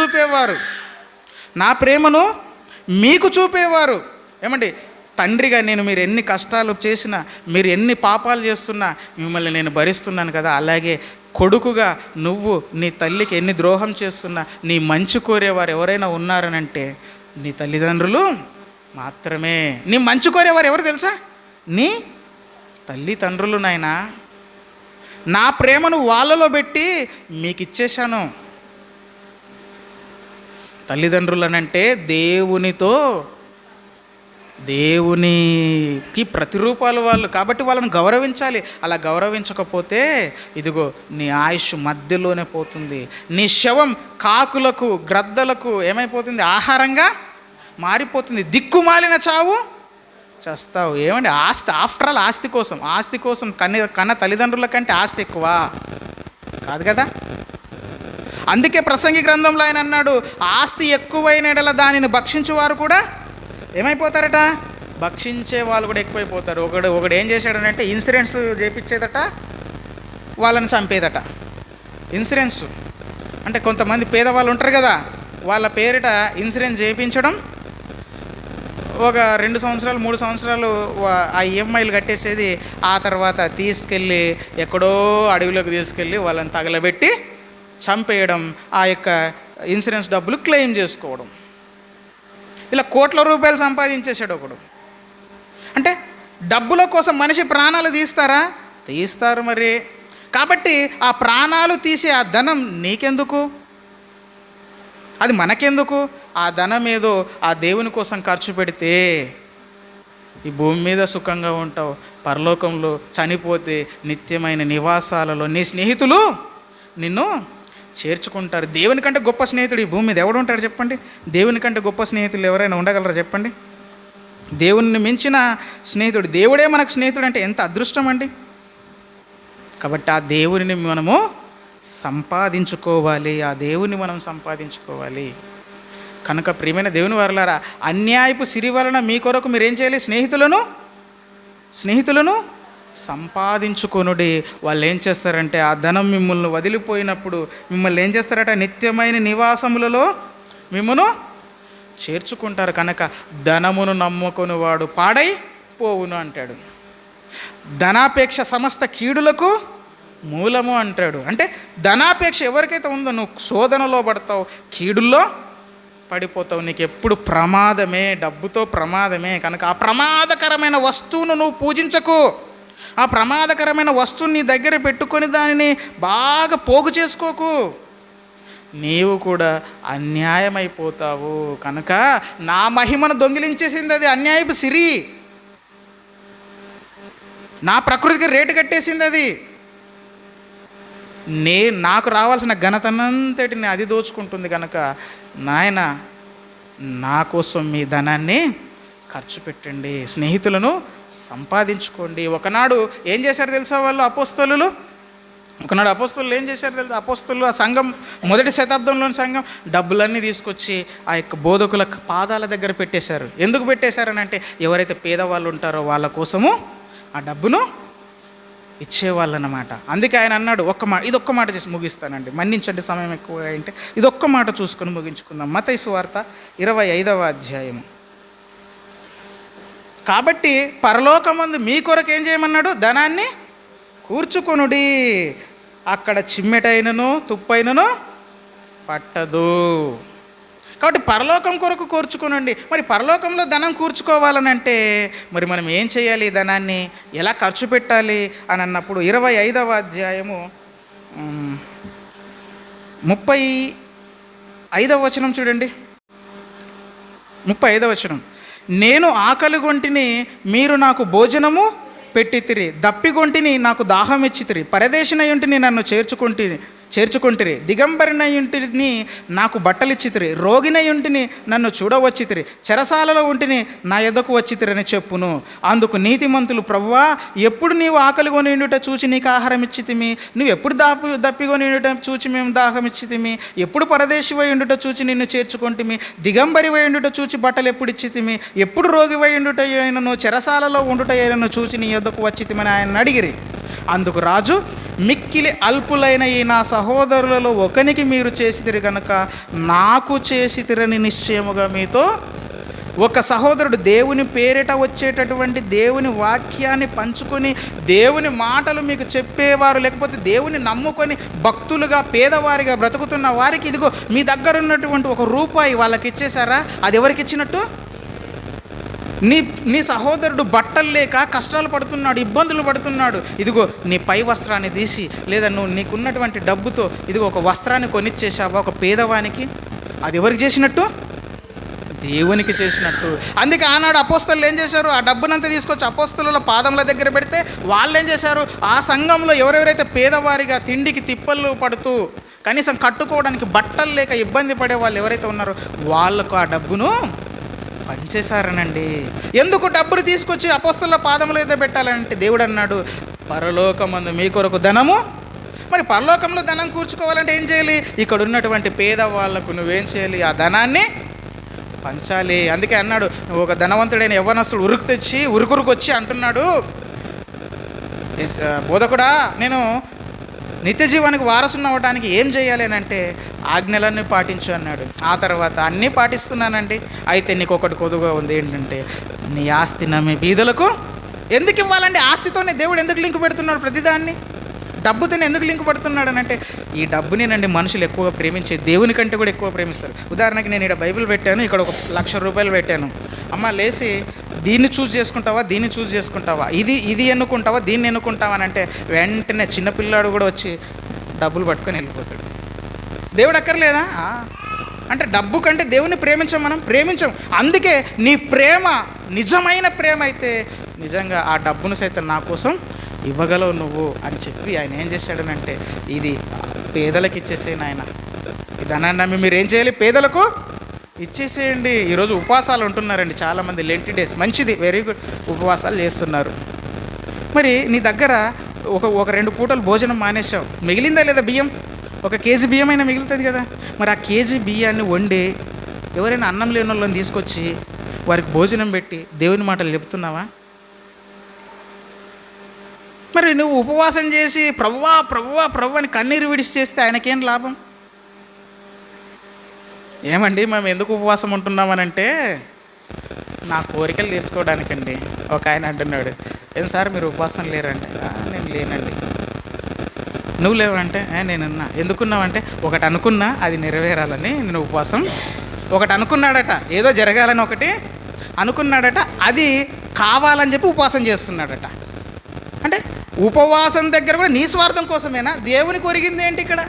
C: చూపేవారు, ఏమండి? తండ్రిగా మీరు ఎన్ని కష్టాలు చేసినా, మీరు ఎన్ని పాపాలు చేస్తున్నా మిమ్మల్ని నేను భరిస్తున్నాను కదా. అలాగే కొడుకుగా నువ్వు నీ తల్లికి ఎన్ని ద్రోహం చేస్తున్నా నీ మంచి కోరేవారు ఎవరైనా ఉన్నారనంటే నీ తల్లిదండ్రులు మాత్రమే. నీ మంచి కోరేవారు ఎవరు తెలుసా? నీ తల్లిదండ్రులు. నాయనా, నా ప్రేమను వాళ్ళలో పెట్టి మీకు ఇచ్చేశాను. తల్లిదండ్రులనంటే దేవునికి ప్రతిరూపాలు వాళ్ళు. కాబట్టి వాళ్ళని గౌరవించాలి. అలా గౌరవించకపోతే ఇదిగో నీ ఆయుష్ మధ్యలోనే పోతుంది. నీ శవం కాకులకు గ్రద్దలకు ఏమైపోతుంది? ఆహారంగా మారిపోతుంది. దిక్కుమాలిన చావు చస్తావు. ఏమండి? ఆఫ్టర్ ఆల్ ఆస్తి కోసం కన్న తల్లిదండ్రుల కంటే ఆస్తి ఎక్కువ కాదు కదా. అందుకే ప్రసంగి గ్రంథంలో ఆయన అన్నాడు, ఆస్తి ఎక్కువైన ఎడల దానిని భక్షించేవారు కూడా ఏమైపోతారట? భక్షించే వాళ్ళు కూడా ఎక్కువైపోతారు. ఒకడు ఏం చేశాడనంటే ఇన్సూరెన్స్ చేయించేదట, వాళ్ళని చంపేదట. ఇన్సూరెన్స్ అంటే కొంతమంది పేదవాళ్ళు ఉంటారు కదా, వాళ్ళ పేరిట ఇన్సూరెన్స్ చేయించడం, ఒక 2 సంవత్సరాలు 3 సంవత్సరాలు ఆ ఈఎంఐలు కట్టేసేది. ఆ తర్వాత తీసుకెళ్ళి ఎక్కడో అడవిలోకి తీసుకెళ్ళి వాళ్ళని తగలబెట్టి చంపేయడం, ఆ యొక్క ఇన్సూరెన్స్ డబ్బులు క్లెయిమ్ చేసుకోవడం. ఇలా కోట్ల రూపాయలు సంపాదించేసాడు ఒకడు. అంటే డబ్బుల కోసం మనిషి ప్రాణాలు తీస్తారు మరి. కాబట్టి ఆ ప్రాణాలు తీసే ఆ ధనం నీకెందుకు? అది మనకెందుకు? ఆ ధనం ఏదో ఆ దేవుని కోసం ఖర్చు పెడితే ఈ భూమి మీద సుఖంగా ఉంటావు, పరలోకంలో చనిపోతే నిత్యమైన నివాసాలలో నీ స్నేహితులు నిన్ను చేర్చుకుంటారు. దేవుని కంటే గొప్ప స్నేహితుడు ఈ భూమి మీద ఎవడు ఉంటాడు చెప్పండి? దేవుని కంటే గొప్ప స్నేహితులు ఎవరైనా ఉండగలరా చెప్పండి? దేవుని మించిన స్నేహితుడు, దేవుడే మనకు స్నేహితుడు అంటే ఎంత అదృష్టం అండి. కాబట్టి ఆ దేవుని మనము సంపాదించుకోవాలి. కనుక ప్రియమైన దేవుని వారలారా, అన్యాయపు సిరి వలన మీ కొరకు మీరేం చేయాలి? స్నేహితులను స్నేహితులను సంపాదించుకొనుడి. వాళ్ళు ఏం చేస్తారంటే ఆ ధనం మిమ్మల్ని వదిలిపోయినప్పుడు మిమ్మల్ని ఏం చేస్తారట, నిత్యమైన నివాసములలో మిమ్మను చేర్చుకుంటారు. కనుక ధనమును నమ్ముకొని వాడు పాడై పోవును అంటాడు. ధనాపేక్ష సమస్త కీడులకు మూలము అంటాడు. అంటే ధనాపేక్ష ఎవరికైతే ఉందో నువ్వు శోధనలో పడతావు, కీడుల్లో పడిపోతావు. నీకు ఎప్పుడు ప్రమాదమే, డబ్బుతో ప్రమాదమే. కనుక ఆ ప్రమాదకరమైన వస్తువును నువ్వు పూజించకు. ఆ ప్రమాదకరమైన వస్తువుని నీ దగ్గర పెట్టుకొని దానిని బాగా పోగు చేసుకోకు. నీవు కూడా అన్యాయమైపోతావు. కనుక నా మహిమను దొంగిలించేసింది అది అన్యాయపు సిరి. నా ప్రకృతికి రేటు కట్టేసింది అది. నాకు రావాల్సిన ఘనతనంతటిని అది దోచుకుంటుంది. కనుక నాయన నా కోసం మీ ధనాన్ని ఖర్చు పెట్టండి, స్నేహితులను సంపాదించుకోండి. ఒకనాడు ఏం చేశారు తెలుసా వాళ్ళు అపోస్తలులు? ఒకనాడు అపోస్తలులు ఏం చేశారు తెలుసా? అపోస్తలులు ఆ సంఘం, మొదటి శతాబ్దంలోని సంఘం డబ్బులన్నీ తీసుకొచ్చి ఆ యొక్క బోధకుల పాదాల దగ్గర పెట్టేశారు. ఎందుకు పెట్టేశారని అంటే ఎవరైతే పేదవాళ్ళు ఉంటారో వాళ్ళ కోసము ఆ డబ్బును ఇచ్చేవాళ్ళనమాట. అందుకే ఆయన అన్నాడు, ఇదొక్క మాట చేసి ముగిస్తానండి, మన్నించండి సమయం ఎక్కువగా అంటే ఇదొక్క మాట చూసుకొని ముగించుకుందాం. మత్తయి సువార్త 25వ అధ్యాయము. కాబట్టి పరలోకమందు మీ కొరకు ఏం చేయమన్నాడు? ధనాన్ని కూర్చుకొనుడి, అక్కడ చిమ్మెటైనను తుప్పైనను పట్టదు. కాబట్టి పరలోకం కొరకు కూర్చుకోనండి. మరి పరలోకంలో ధనం కూర్చుకోవాలనంటే మరి మనం ఏం చేయాలి? ధనాన్ని ఎలా ఖర్చు పెట్టాలి అని అన్నప్పుడు 25వ అధ్యాయము 35వ వచనం చూడండి. 35వ వచనం. నేను ఆకలిగొంటిని, మీరు నాకు భోజనము పెట్టితిరి, దప్పిగొంటిని, నాకు దాహం ఇచ్చితిరి, పరదేశినయుంటిని, నన్ను చేర్చుకొంటిరి, దిగంబరినయుంటిని, నాకు బట్టలిచ్చితిరి, రోగినయుంటిని, నన్ను చూడవచ్చితిరి, చెరసాలలో ఉంటిని, నా యొద్దకు వచ్చితిరని చెప్పును. అందుకు నీతిమంతులు, ప్రభువా, ఎప్పుడు నీవు ఆకలిగొని ఉండుట చూచి నీకు ఆహారం ఇచ్చితిమి, నువ్వు ఎప్పుడు దప్పిగొని ఉండుట చూచి మేము దాహం ఇచ్చితిమి, ఎప్పుడు పరదేశివై ఉండుట చూచి నిన్ను చేర్చుకొంటిమి, దిగంబరివై ఉండుట చూచి బట్టలు ఎప్పుడు ఇచ్చితిమి, ఎప్పుడు రోగివై ఉండుట అయినను చెరసాలలో ఉండుట అయినను చూచి నీ యొద్దకు వచ్చితిమని ఆయన అడిగిరి. అందుకు రాజు, మిక్కిలి అల్పులైన ఈ నా సహోదరులలో ఒకనికి మీరు చేసితిరి గనుక నాకు చేసితిరని నిశ్చయముగా మీతో. ఒక సహోదరుడు దేవుని పేరిట వచ్చేటటువంటి దేవుని వాక్యాన్ని పంచుకొని దేవుని మాటలు మీకు చెప్పేవారు, లేకపోతే దేవుని నమ్ముకొని భక్తులుగా పేదవారిగా బ్రతుకుతున్న వారికి ఇదిగో మీ దగ్గర ఉన్నటువంటి ₹1 వాళ్ళకి ఇచ్చేశారా? అది ఎవరికి ఇచ్చినట్టు? నీ సహోదరుడు బట్టలు లేక కష్టాలు పడుతున్నాడు, ఇబ్బందులు పడుతున్నాడు, ఇదిగో నీ పై వస్త్రాన్ని తీసి లేదా నీకున్నటువంటి డబ్బుతో ఇదిగో ఒక వస్త్రాన్ని కొనిచ్చేసావా ఒక పేదవానికి? అది ఎవరికి చేసినట్టు? దేవునికి చేసినట్టు. అందుకే ఆనాడు అపోస్తలులు ఏం చేశారు? ఆ డబ్బునంతా తీసుకొచ్చి అపోస్తలుల పాదముల దగ్గర పెడితే వాళ్ళు ఏం చేశారు? ఆ సంఘంలో ఎవరెవరైతే పేదవారిగా తిండికి తిప్పలు పడుతూ కనీసం కట్టుకోవడానికి బట్టలు లేక ఇబ్బంది పడే వాళ్ళు ఎవరైతే ఉన్నారో వాళ్ళకు ఆ డబ్బును పంచేశారనండి. ఎందుకు డబ్బులు తీసుకొచ్చి అపోస్తలుల పాదముల మీద పెట్టాలంటే దేవుడు అన్నాడు, పరలోకమందు మీ కొరకు ధనము. మరి పరలోకంలో ధనం కూర్చుకోవాలంటే ఏం చేయాలి? ఇక్కడ ఉన్నటువంటి పేదవాళ్లకు నువ్వేం చేయాలి? ఆ ధనాన్ని పంచాలి. అందుకే అన్నాడు, ఒక ధనవంతుడైన యవ్వనస్తుడు ఉరుకురుకు వచ్చి అంటున్నాడు, బోధకుడా, నేను నిత్య జీవానికి వారసుని అవ్వడానికి ఏం చేయాలి అని అంటే ఆజ్ఞలన్నీ పాటించు అన్నాడు. ఆ తర్వాత అన్నీ పాటిస్తున్నానండి, అయితే నీకు ఒకటి కొదువుగా ఉంది, ఏంటంటే నీ ఆస్తి నమ్మి బీదలకు ఎందుకు ఇవ్వాలండి? ఆస్తితోనే దేవుడు ఎందుకు లింక్ పెడుతున్నాడు? ప్రతిదాన్ని డబ్బుతోనే ఎందుకు లింక్ పెడుతున్నాడు అని అంటే ఈ డబ్బునేనండి మనుషులు ఎక్కువగా ప్రేమించే, దేవుని కంటే కూడా ఎక్కువ ప్రేమిస్తారు. ఉదాహరణకి నేను ఇక్కడ బైబిల్ పెట్టాను, ఇక్కడ ఒక ₹1,00,000 పెట్టాను. అమ్మ లేచి దీన్ని చూస్ చేసుకుంటావా, దీన్ని చూస్ చేసుకుంటావా, ఇది ఎన్నుకుంటావా, దీన్ని ఎన్నుకుంటావా అని అంటే వెంటనే చిన్నపిల్లాడు కూడా వచ్చి డబ్బులు పట్టుకొని వెళ్ళిపోతాడు. దేవుడు అక్కర్లేదా? అంటే డబ్బు కంటే దేవుని మనం ప్రేమించం. అందుకే నీ ప్రేమ నిజమైన ప్రేమ అయితే నిజంగా ఆ డబ్బును సైతం నా కోసం ఇవ్వగలవు నువ్వు అని చెప్పి ఆయన ఏం చేశాడనంటే ఇది పేదలకు ఇచ్చేసేయండి. ఆయన ఈ ధనాన్ని నమ్మి మీరు ఏం చేయాలి? పేదలకు ఇచ్చేసేయండి. ఈరోజు ఉపవాసాలు ఉంటున్నారండి చాలామంది, లెంటి డేస్, మంచిది, వెరీ గుడ్, ఉపవాసాలు చేస్తున్నారు. మరి నీ దగ్గర ఒక 2 పూటలు భోజనం మానేసావు, మిగిలిందా లేదా బియ్యం? 1 కేజీ బియ్యం అయినా మిగులుతుంది కదా. మరి ఆ కేజీ బియ్యాన్ని వండి ఎవరైనా అన్నం లేని వాళ్ళని తీసుకొచ్చి వారికి భోజనం పెట్టి దేవుని మాటలు చెప్తున్నావా? మరి నువ్వు ఉపవాసం చేసి ప్రభువా ప్రభువా ప్రభు అని కన్నీరు విడిచి చేస్తే ఆయనకేం లాభం? ఏమండి మేము ఎందుకు ఉపవాసం ఉంటున్నామనంటే నా కోరికలు తీర్చుకోవడానికండి. ఒక ఆయన అంటున్నాడు, ఏం సార్ మీరు ఉపవాసం లేరంటే, నేను లేనండి. నువ్వు లేవంటే, నేనున్నా. ఎందుకున్నావంంటే, ఒకటి అనుకున్నా అది నెరవేరాలని నేను ఉపవాసం. ఒకటి అనుకున్నాడట, ఏదో జరగాలని ఒకటి అనుకున్నాడట, అది కావాలని చెప్పి ఉపవాసం చేస్తున్నాడట. అంటే ఉపవాసం దగ్గర కూడా నీ స్వార్థం కోసమేనా? దేవునికి ఒరిగింది ఏంటి ఇక్కడ?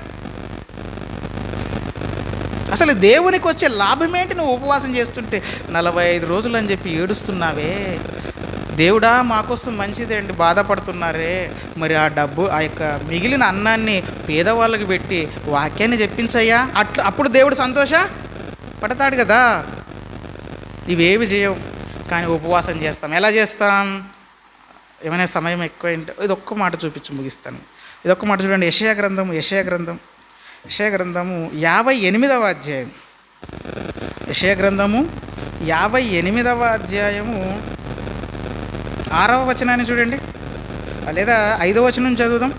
C: అసలు దేవునికి వచ్చే లాభం ఏంటి నువ్వు ఉపవాసం చేస్తుంటే? 45 రోజులు అని చెప్పి ఏడుస్తున్నావే, దేవుడా మాకోసం మంచిదే అండి, బాధపడుతున్నారే. మరి ఆ డబ్బు, ఆ యొక్క మిగిలిన అన్నాన్ని పేదవాళ్ళకి పెట్టి వాక్యాన్ని చెప్పించయ్యా, అప్పుడు దేవుడు సంతోష పడతాడు కదా. ఇవేవి చేయవు, కానీ ఉపవాసం చేస్తాం. ఎలా చేస్తాం? ఏమైనా సమయం ఎక్కువ ఇది ఒక్క మాట చూపించి ముగిస్తాను. ఇదొక్క మాట చూడండి. యెషయా గ్రంథము 58వ అధ్యాయం. యెషయా గ్రంథము 58వ అధ్యాయము 6వ వచనాన్ని చూడండి, లేదా 5వ వచనం చదువుదాం.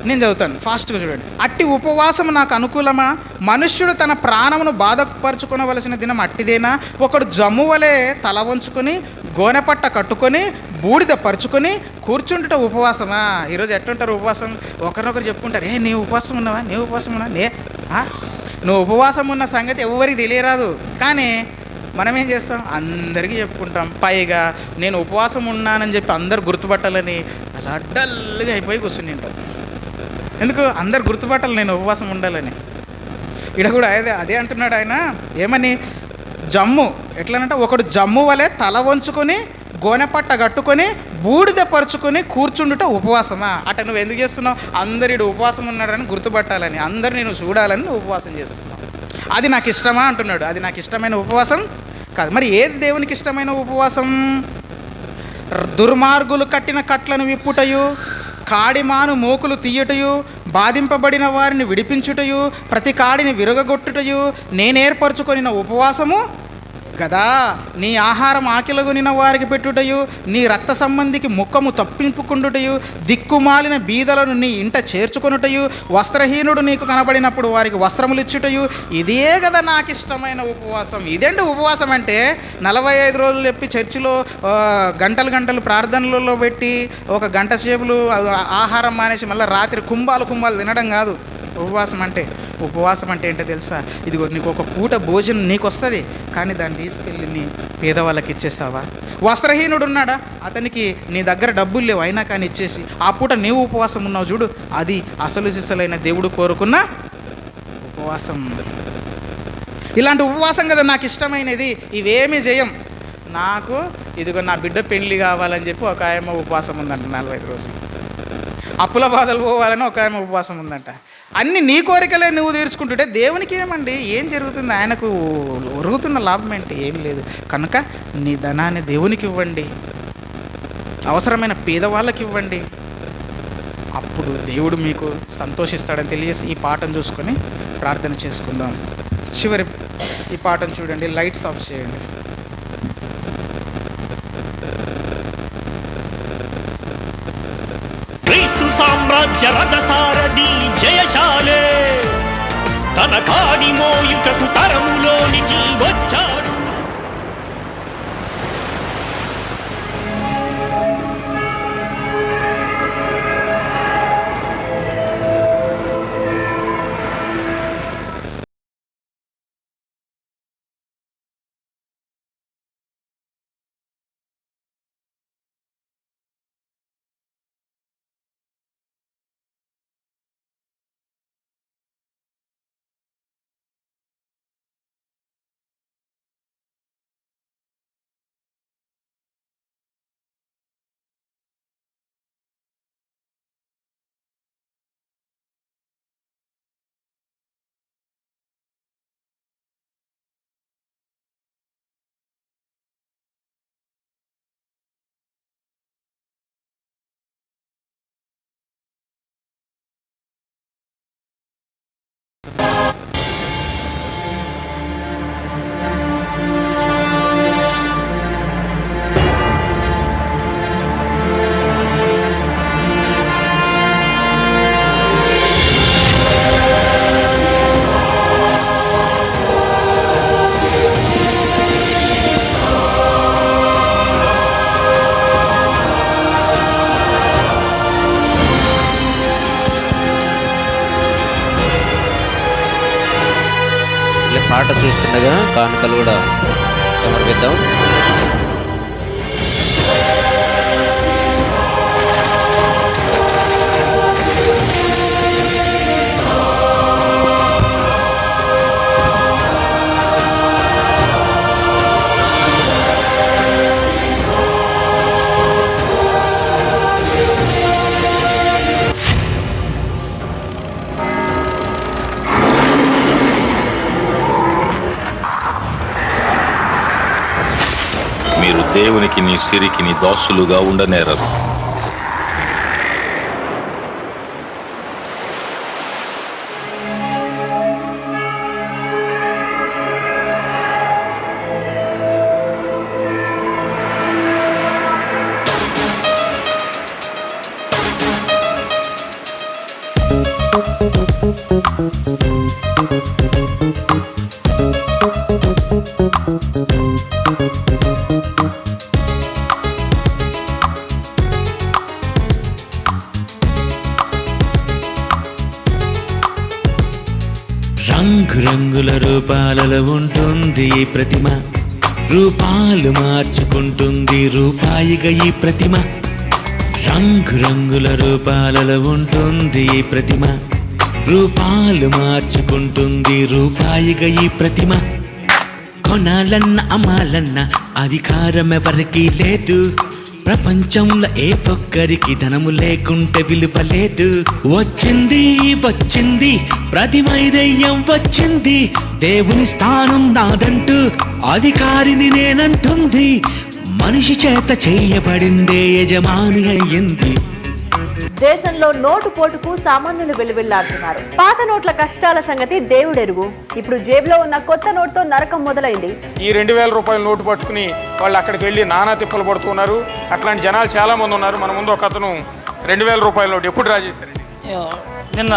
C: నేను చదువుతాను, ఫాస్ట్గా చూడండి. అట్టి ఉపవాసం నాకు అనుకూలమా? మనుష్యుడు తన ప్రాణమును బాధపరుచుకొనవలసిన దినం అట్టిదేనా? ఒకడు జమ్ము వలె తల వంచుకొని గోనెపట్ట కట్టుకొని బూడిద పరుచుకొని కూర్చుంటుట ఉపవాసమా? ఈరోజు ఎట్టుంటారు ఉపవాసం? ఒకరినొకరు చెప్పుకుంటారు, నీ ఉపవాసం ఉన్నావా, నీ ఉపవాసం ఉన్నా, నువ్వు ఉపవాసం ఉన్న సంగతి ఎవరికి తెలియరాదు. కానీ మనం ఏం చేస్తాం? అందరికీ చెప్పుకుంటాం. పైగా నేను ఉపవాసం ఉన్నానని చెప్పి అందరు గుర్తుపట్టాలని అలా డల్గా అయిపోయి కూర్చుని ఉంటాం. ఎందుకు? అందరు గుర్తుపట్టాలి నేను ఉపవాసం ఉండాలని. ఇక్కడ కూడా అదే అంటున్నాడు ఆయన. ఏమని? జమ్ము ఎట్లనంటే, ఒకడు జమ్ము వలె తల వంచుకొని గోనెపట్ట కట్టుకొని బూడిద పరుచుకొని కూర్చుండుట ఉపవాసమా? అట నువ్వు ఎందుకు చేస్తున్నావు? అందరిడు ఉపవాసం ఉన్నాడని గుర్తుపట్టాలని, అందరు నేను చూడాలని నువ్వు ఉపవాసం చేస్తున్నావు. అది నాకు ఇష్టమా అంటున్నాడు. అది నాకు ఇష్టమైన ఉపవాసం కాదు. మరి ఏది దేవునికి ఇష్టమైన ఉపవాసం? దుర్మార్గులు కట్టిన కట్లను విప్పుటయు, కాడిమాను మోకులు తీయుటయు, బాధింపబడిన వారిని విడిపించుటయు, ప్రతి కాడిని విరగగొట్టుటయు నేనేర్పరచుకొనిన ఉపవాసము కదా. నీ ఆహారం ఆకలిగొనిన వారికి పెట్టుటయు, నీ రక్త సంబంధికి ముఖము తప్పింపుకుండుటయు, దిక్కుమాలిన బీదలను నీ ఇంట చేర్చుకొనుటయు, వస్త్రహీనుడు నీకు కనబడినప్పుడు వారికి వస్త్రములు ఇచ్చుటయు, ఇదే కదా నాకు ఇష్టమైన ఉపవాసం. ఇదేంటి ఉపవాసం అంటే? 45 రోజులు చెప్పి చర్చిలో గంటలు ప్రార్థనలలో పెట్టి ఒక గంట సేపులు ఆహారం మానేసి మళ్ళీ రాత్రి కుంభాలు తినడం కాదు ఉపవాసం అంటే. ఉపవాసం అంటే ఏంటో తెలుసా? ఇదిగో నీకు ఒక పూట భోజనం నీకు వస్తుంది, కానీ దాన్ని తీసుకెళ్ళి నీ పేదవాళ్ళకి ఇచ్చేసావా? వస్త్రహీనుడు ఉన్నాడా, అతనికి నీ దగ్గర డబ్బులు లేవు, అయినా కానీ ఇచ్చేసి ఆ పూట నీవు ఉపవాసం ఉన్నావు చూడు, అది అసలు సిసలైన దేవుడు కోరుకున్న ఉపవాసం. ఇలాంటి ఉపవాసం కదా నాకు ఇష్టమైనది. ఇవేమీ చేయం. నాకు ఇదిగో నా బిడ్డ పెళ్లి కావాలని చెప్పి ఒక ఆయమ్మ ఉపవాసం ఉందంట 45 రోజులు. అప్పుల బాధలు పోవాలని ఒక ఆయమ్మ ఉపవాసం ఉందంట. అన్ని నీ కోరికలే నువ్వు తీర్చుకుంటుంటే దేవునికి ఏమండి? ఏం జరుగుతుంది? ఆయనకు ఒరుగుతున్న లాభం ఏంటి? ఏం లేదు. కనుక నీ ధనాన్ని దేవునికి ఇవ్వండి, అవసరమైన పేదవాళ్ళకి ఇవ్వండి, అప్పుడు దేవుడు మీకు సంతోషిస్తాడని తెలియజేసి ఈ పాటను చూసుకొని ప్రార్థన చేసుకుందాం. చివరి ఈ పాటను చూడండి, లైట్స్ ఆఫ్ చేయండి.
F: క్రీస్తు సామ్రాజ్య రథసారథి జయశాలే, తన కాడి మోయుటకు తరములోనికి వచ్చాడు.
B: పాట చూస్తుండగా కానుకలు కూడా సమర్పిద్దాం.
G: మీరు దేవునికి నీ సిరికి నీ దాసులుగా ఉండనేరరు.
H: రంగురంగుల రూపాలలో ఉంటుంది ఈ ప్రతిమ, రూపాలు మార్చుకుంటుంది రూపాయిగా ఈ ప్రతిమ. రంగురంగుల రూపాలలో ఉంటుంది ఈ ప్రతిమ, రూపాలు మార్చుకుంటుంది రూపాయిగా ఈ ప్రతిమ. కొనాలన్న అమ్మాలన్న అధికారం ఎవరికీ లేదు, ప్రపంచంలో ఏ ఒక్కరికి ధనము లేకుంటే విలువ లేదు. వచ్చింది వచ్చింది ప్రతిమై దెయ్యం వచ్చింది, దేవుని స్థానం నాదంటూ అధికారిని నేనంటుంది. మనిషి చేత చేయబడిందే యజమాని అయ్యింది.
I: దేశంలో నోటు పోటుకు సామాన్యులు వెలువెల్లాడుతున్నారు. పాత నోట్ల కష్టాల సంగతి దేవుడెరుగు. ఇప్పుడు జేబులో ఉన్న కొత్త నోటుతో నరకం మొదలైంది.
C: ఈ 2000 రూపాయల నోటు పట్టుకుని వాళ్ళు అక్కడికి వెళ్ళి నానా తిప్పలు పడుతున్నారు. అట్లాంటి జనాలు చాలా మంది ఉన్నారు. మన ముందు ఒక అతను 2000 రూపాయల నోటు ఎప్పుడు డ్రా చేశారండి?
J: నిన్న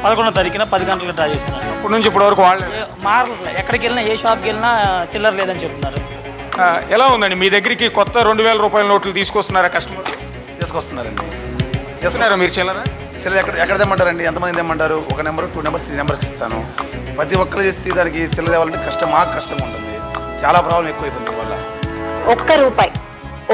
J: 11వ తారీఖున 10 గంటలకు డ్రా చేస్తున్నారు.
C: ఇప్పటి నుంచి ఇప్పటి వరకు వాళ్ళు
J: మారలేదు. ఎక్కడికి వెళ్ళినా ఏ షాప్కి వెళ్ళినా చిల్లర లేదని చెప్తున్నారు.
C: ఎలా ఉందండి మీ దగ్గరికి కొత్త 2000 రూపాయల నోట్లు తీసుకొస్తున్నారా కస్టమర్?
K: తీసుకొస్తున్నారండి.
C: చేస్తున్నారా మీరు చిల్లర?
K: చిల్లర ఎక్కడ తెమ్మంటారండి? ఎంతమంది తెమ్మంటారు? 1 నెంబర్ 2 నెంబర్ 3 నెంబర్స్ ఇస్తాను. ప్రతి ఒక్కరు చేస్తే దానికి చిల్లర తేవాలంటే కష్టంగా ఉంటుంది. చాలా ప్రాబ్లం ఎక్కువైపోయింది వల్ల.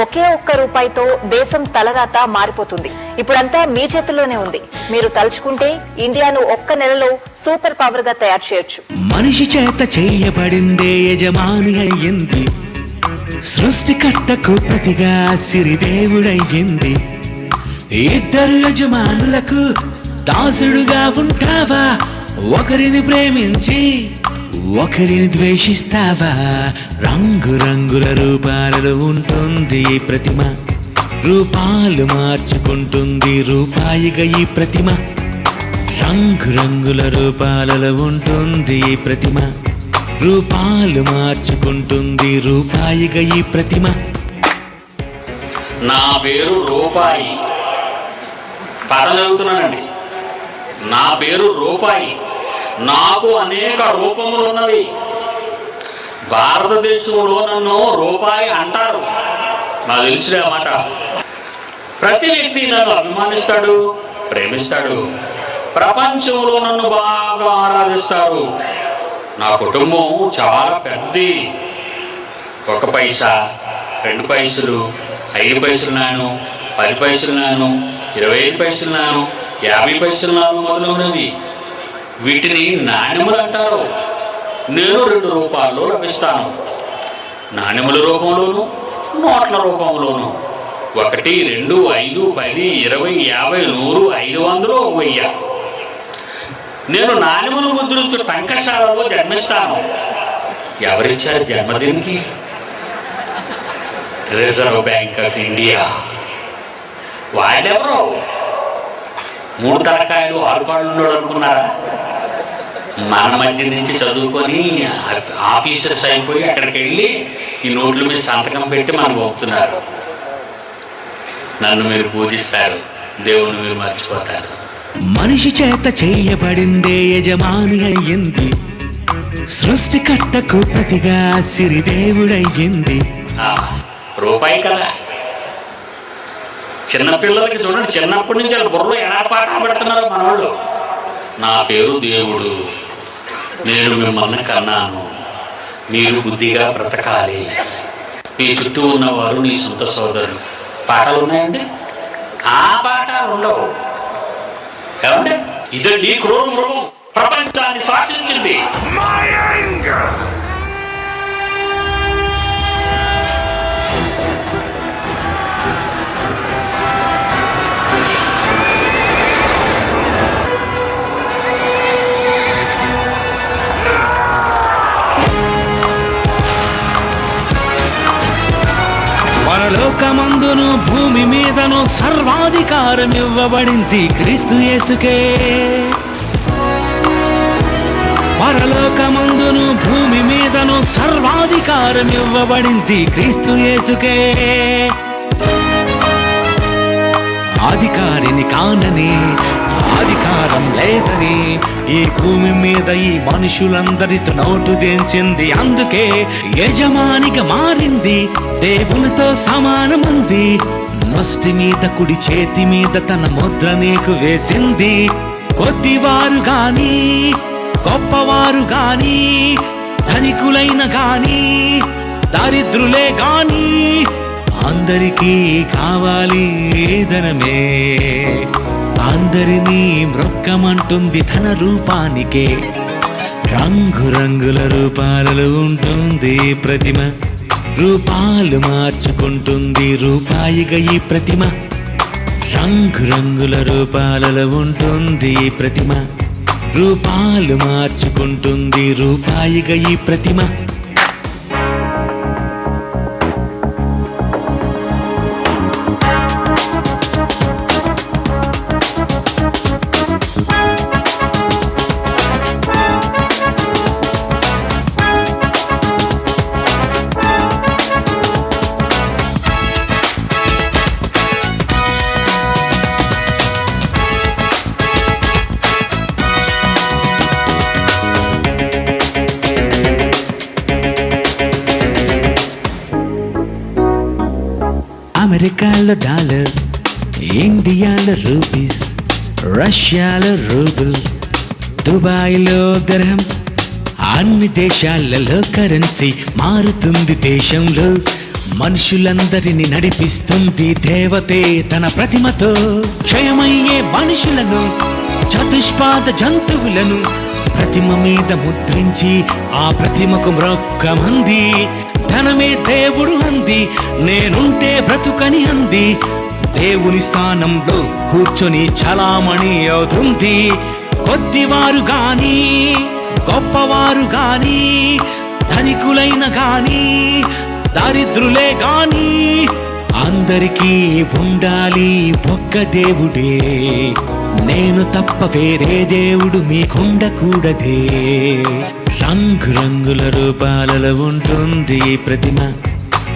L: ఒకే ఒక్క రూపాయితో దేశం తలరాత మారిపోతుంది. ఇప్పుడంతా మీ చేతుల్లోనే ఉంది. మీరు తలుచుకుంటే ఇండియాను ఒక్క నెలలో సూపర్ పవర్ గా తయారు చేయొచ్చు.
H: మనిషి చేత చేయబడిందే యజమాని అయ్యింది, సృష్టికర్తకు ప్రతిగా సిరిదేవుడయ్యింది. ఇద్దరు యజమానులకు దాసుడుగా ఉంటావా? ఒకరిని ప్రేమించి ఒకరిని ద్వేషిస్తావా? రంగురంగుల రూపాలలో ఉంటుంది ఈ ప్రతిమ, రూపాలు మార్చుకుంటుంది రూపాయిగా ఈ ప్రతిమ. రంగురంగుల రూపాలలో ఉంటుంది ఈ ప్రతిమ, రూపాలు మార్చుకుంటుంది రూపాయిగా ఈ ప్రతిమ.
M: నా పేరు రూపాయి. పాట చదువుతున్నానండి. నా పేరు రూపాయి, నాకు అనేక రూపములు ఉన్నవి. భారతదేశంలో నన్ను రూపాయి అంటారు. నాకు తెలిసిన మాట. ప్రతి వ్యక్తి నన్ను అభిమానిస్తాడు, ప్రేమిస్తాడు. ప్రపంచంలో నన్ను బాగా ఆరాధిస్తారు. నా కుటుంబం చాలా పెద్దది. 1 పైసా, 2 పైసలు, 5 పైసలు నాను, 10 పైసలు నాను, 25 పైసలు నాను, 50 పైసలు నాను మొదలైనవి. వీటిని నాణ్యములు అంటారు. నేను 2 రూపాల్లో లభిస్తాను. నాణ్యముల రూపంలోను, నోట్ల రూపంలోను. 1, 2, 5, 10, 20, 50, 100, 500, 1000. నేను నాణ్యములు ముద్రించు టంకశాలలో జన్మిస్తాను. ఎవరిచ్చారు జన్మదినికి? Reserve Bank of India. వాళ్ళెవరో 3 తలకాయలు 6 కాళ్ళు ఉన్నాడు అనుకున్నారా? మన మధ్య నుంచి చదువుకొని ఆఫీసర్స్ అయిపోయి అక్కడికి వెళ్ళి ఈ నోట్ల మీద సంతకం పెట్టి మనకు పంపుతున్నారు. నన్ను మీరు పూజిస్తారు, దేవుణ్ణి మీరు మర్చిపోతారు.
H: మనిషి చేత చేయబడిందే యజమాని అయ్యింది, సృష్టికర్తకు ప్రతిగా సిరిదేవుడయ్యింది.
M: రూపాయి కదా. చిన్నపిల్లలకి చూడండి, చిన్నప్పటి నుంచి వాళ్ళ బుర్రలో ఎలా పాఠం పెడుతున్నారు మన వాళ్ళు. నా పేరు దేవుడు. నేను మిమ్మల్ని కన్నాను, మీరు బుద్ధిగా బ్రతకాలి, మీ చుట్టూ ఉన్నవారు నీ సొంత సోదరులు. పాఠాలు ఉన్నాయండి? ఆ పాఠాలు ఉండవు. ఏమంటే ఇదండి క్రూర మృగం ప్రపంచాన్ని శాసించింది.
H: పరలోకమందును భూమి మీదను సర్వాధికారం ఇవ్వబడింది క్రీస్తు యేసుకే. పరలోకమందును భూమి మీదను సర్వాధికారం ఇవ్వబడింది క్రీస్తు యేసుకే. అధికారిని కానని, అధికారం లేదని ఈ భూమి మీద ఈ మనుషులందరితో నోటు దించింది. అందుకే యజమానిగా మారింది, దేవునితో సమానమంది. ముష్టి మీద కుడి చేతి మీద తన ముద్ర నీకు వేసింది. కొద్దివారు గాని, గొప్పవారు గాని, ధనికులైన గాని, దరిద్రులే గాని, అందరికీ కావాలి ధనమే. అందరినీ మృక్కమంటుంది తన రూపానికే. రంగురంగుల రూపాలలో ఉంటుంది ప్రతిమ, రూపాలు మార్చుకుంటుంది రూపాయిగా ఈ ప్రతిమ. రంగురంగుల రూపాలలో ఉంటుంది ప్రతిమ, రూపాలు మార్చుకుంటుంది రూపాయిగా ఈ ప్రతిమ. అమెరికాలో డాలర్, ఇండియాలో రూపీస్, రష్యాలో రూబుల్, దుబాయ్లో దర్హం, అన్ని దేశాలలో కరెన్సీ మారుతుంది. దేశంలో మనుషులందరినీ నడిపిస్తుంది దేవతే తన ప్రతిమతో. క్షయమయ్యే మనుషులను, చతుష్పాద జంతువులను ప్రతిమ మీద ముద్రించి ఆ ప్రతిమకు మ్రొక్కమంది. ధనమే దేవుడు అంది, నేనుంటే బ్రతుకని అంది. దేవుని స్థానంలో కూర్చొని చలామణి అవుతుంది. కొద్దివారు గాని, గొప్పవారు గాని, ధనికులైన గాని, దరిద్రులే గాని, అందరికీ ఉండాలి ఒక్క దేవుడే. నేను తప్ప వేరే దేవుడు మీకుండకూడదే. రంగురంగుల రూపాలలో ఉంటుంది ప్రతిమ,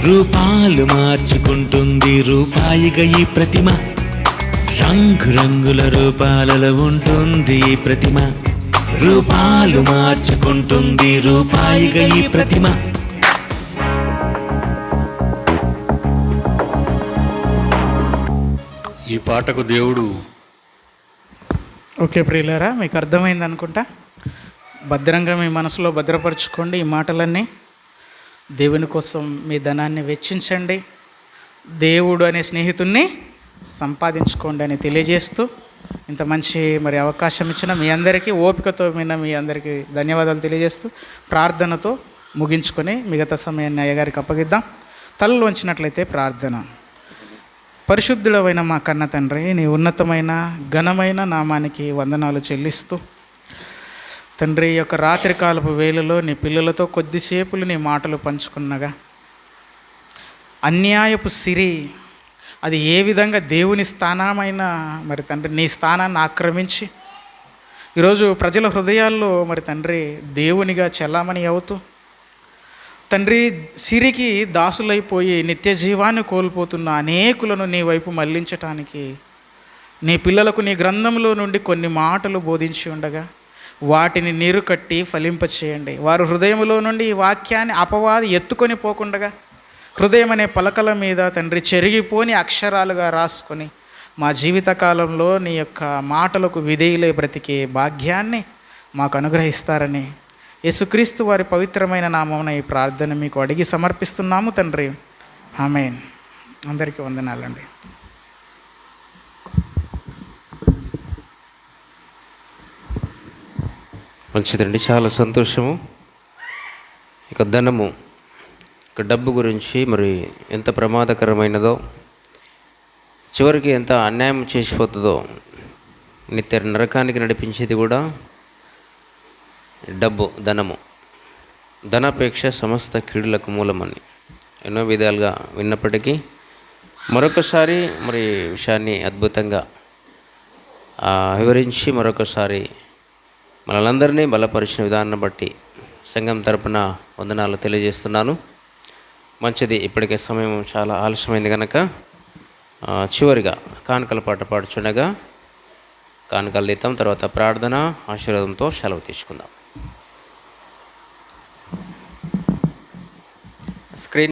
H: రూపాలు మార్చుకుంటుంది రూపాయిగా ఈ ప్రతిమ. రంగురంగుల రూపాలలో ఉంటుంది ప్రతిమ, రూపాలు మార్చుకుంటుంది రూపాయిగా ఈ ప్రతిమ.
M: ఈ పాటకు దేవుడు
C: ఓకే ప్రియులారా, మీకు అర్థమైంది అనుకుంటా. భద్రంగా మీ మనసులో భద్రపరచుకోండి ఈ మాటలన్నీ. దేవుని కోసం మీ ధనాన్ని వెచ్చించండి, దేవుడు అనే స్నేహితుణ్ణి సంపాదించుకోండి అని తెలియజేస్తూ, ఇంత మంచి అవకాశం ఇచ్చిన మీ అందరికీ, ఓపికతో విన్న మీ అందరికీ ధన్యవాదాలు తెలియజేస్తూ, ప్రార్థనతో ముగించుకొని మిగతా సమయాన్ని అయ్యగారికి అప్పగిద్దాం. తలలు వంచినట్లయితే ప్రార్థన. పరిశుద్ధుడవైన మా కన్న తండ్రి, నీ ఉన్నతమైన ఘనమైన నామానికి వందనాలు చెల్లిస్తూ, తండ్రి యొక్క రాత్రికాలపు వేళలో నీ పిల్లలతో కొద్దిసేపులు నీ మాటలు పంచుకున్నగా, అన్యాయపు సిరి అది ఏ విధంగా దేవుని స్థానమైన తండ్రి నీ స్థానాన్ని ఆక్రమించి ఈరోజు ప్రజల హృదయాల్లో తండ్రి దేవునిగా చెల్లామణి అవుతూ, తండ్రి సిరికి దాసులైపోయి నిత్య జీవాన్ని కోల్పోతున్న అనేకులను నీ వైపు మళ్లించటానికి నీ పిల్లలకు నీ గ్రంథంలో నుండి కొన్ని మాటలు బోధించి ఉండగా వాటిని నీరు కట్టి ఫలింపచేయండి. వారు హృదయంలో నుండి ఈ వాక్యాన్ని అపవాది ఎత్తుకొని పోకుండగా హృదయం అనే పలకల మీద తండ్రి చెరిగిపోని అక్షరాలుగా రాసుకొని మా జీవితకాలంలో నీ యొక్క మాటలకు విధేయులై బ్రతికే భాగ్యాన్ని మాకు అనుగ్రహిస్తారని యేసుక్రీస్తు వారి పవిత్రమైన నామమున ఈ ప్రార్థన మీకు అడిగి సమర్పిస్తున్నాము తండ్రి. ఆమేన్. అందరికీ వందనాలండి.
B: మంచిదండి, చాలా సంతోషము. ఇక ధనము, ఇక డబ్బు గురించి మరి ఎంత ప్రమాదకరమైనదో, చివరికి ఎంత అన్యాయం చేసిపోతుందో, నిత్య నరకానికి నడిపించేది కూడా డబ్బు, ధనము. ధనాపేక్ష సమస్త కీడులకు మూలమని ఎన్నో విధాలుగా విన్నప్పటికీ మరొకసారి మరి విషయాన్ని అద్భుతంగా వివరించి మరొకసారి మనలందరినీ బలపరిచిన విధానాన్ని బట్టి సంఘం తరపున వందనాలు తెలియజేస్తున్నాను. మంచిది, ఇప్పటికే సమయం చాలా ఆలస్యమైంది కనుక చివరిగా కానుకల పాట పాడుచుండగా కానుకలు తీద్దాం. తర్వాత ప్రార్థన ఆశీర్వాదంతో సెలవు తీసుకుందాం. స్క్రీన్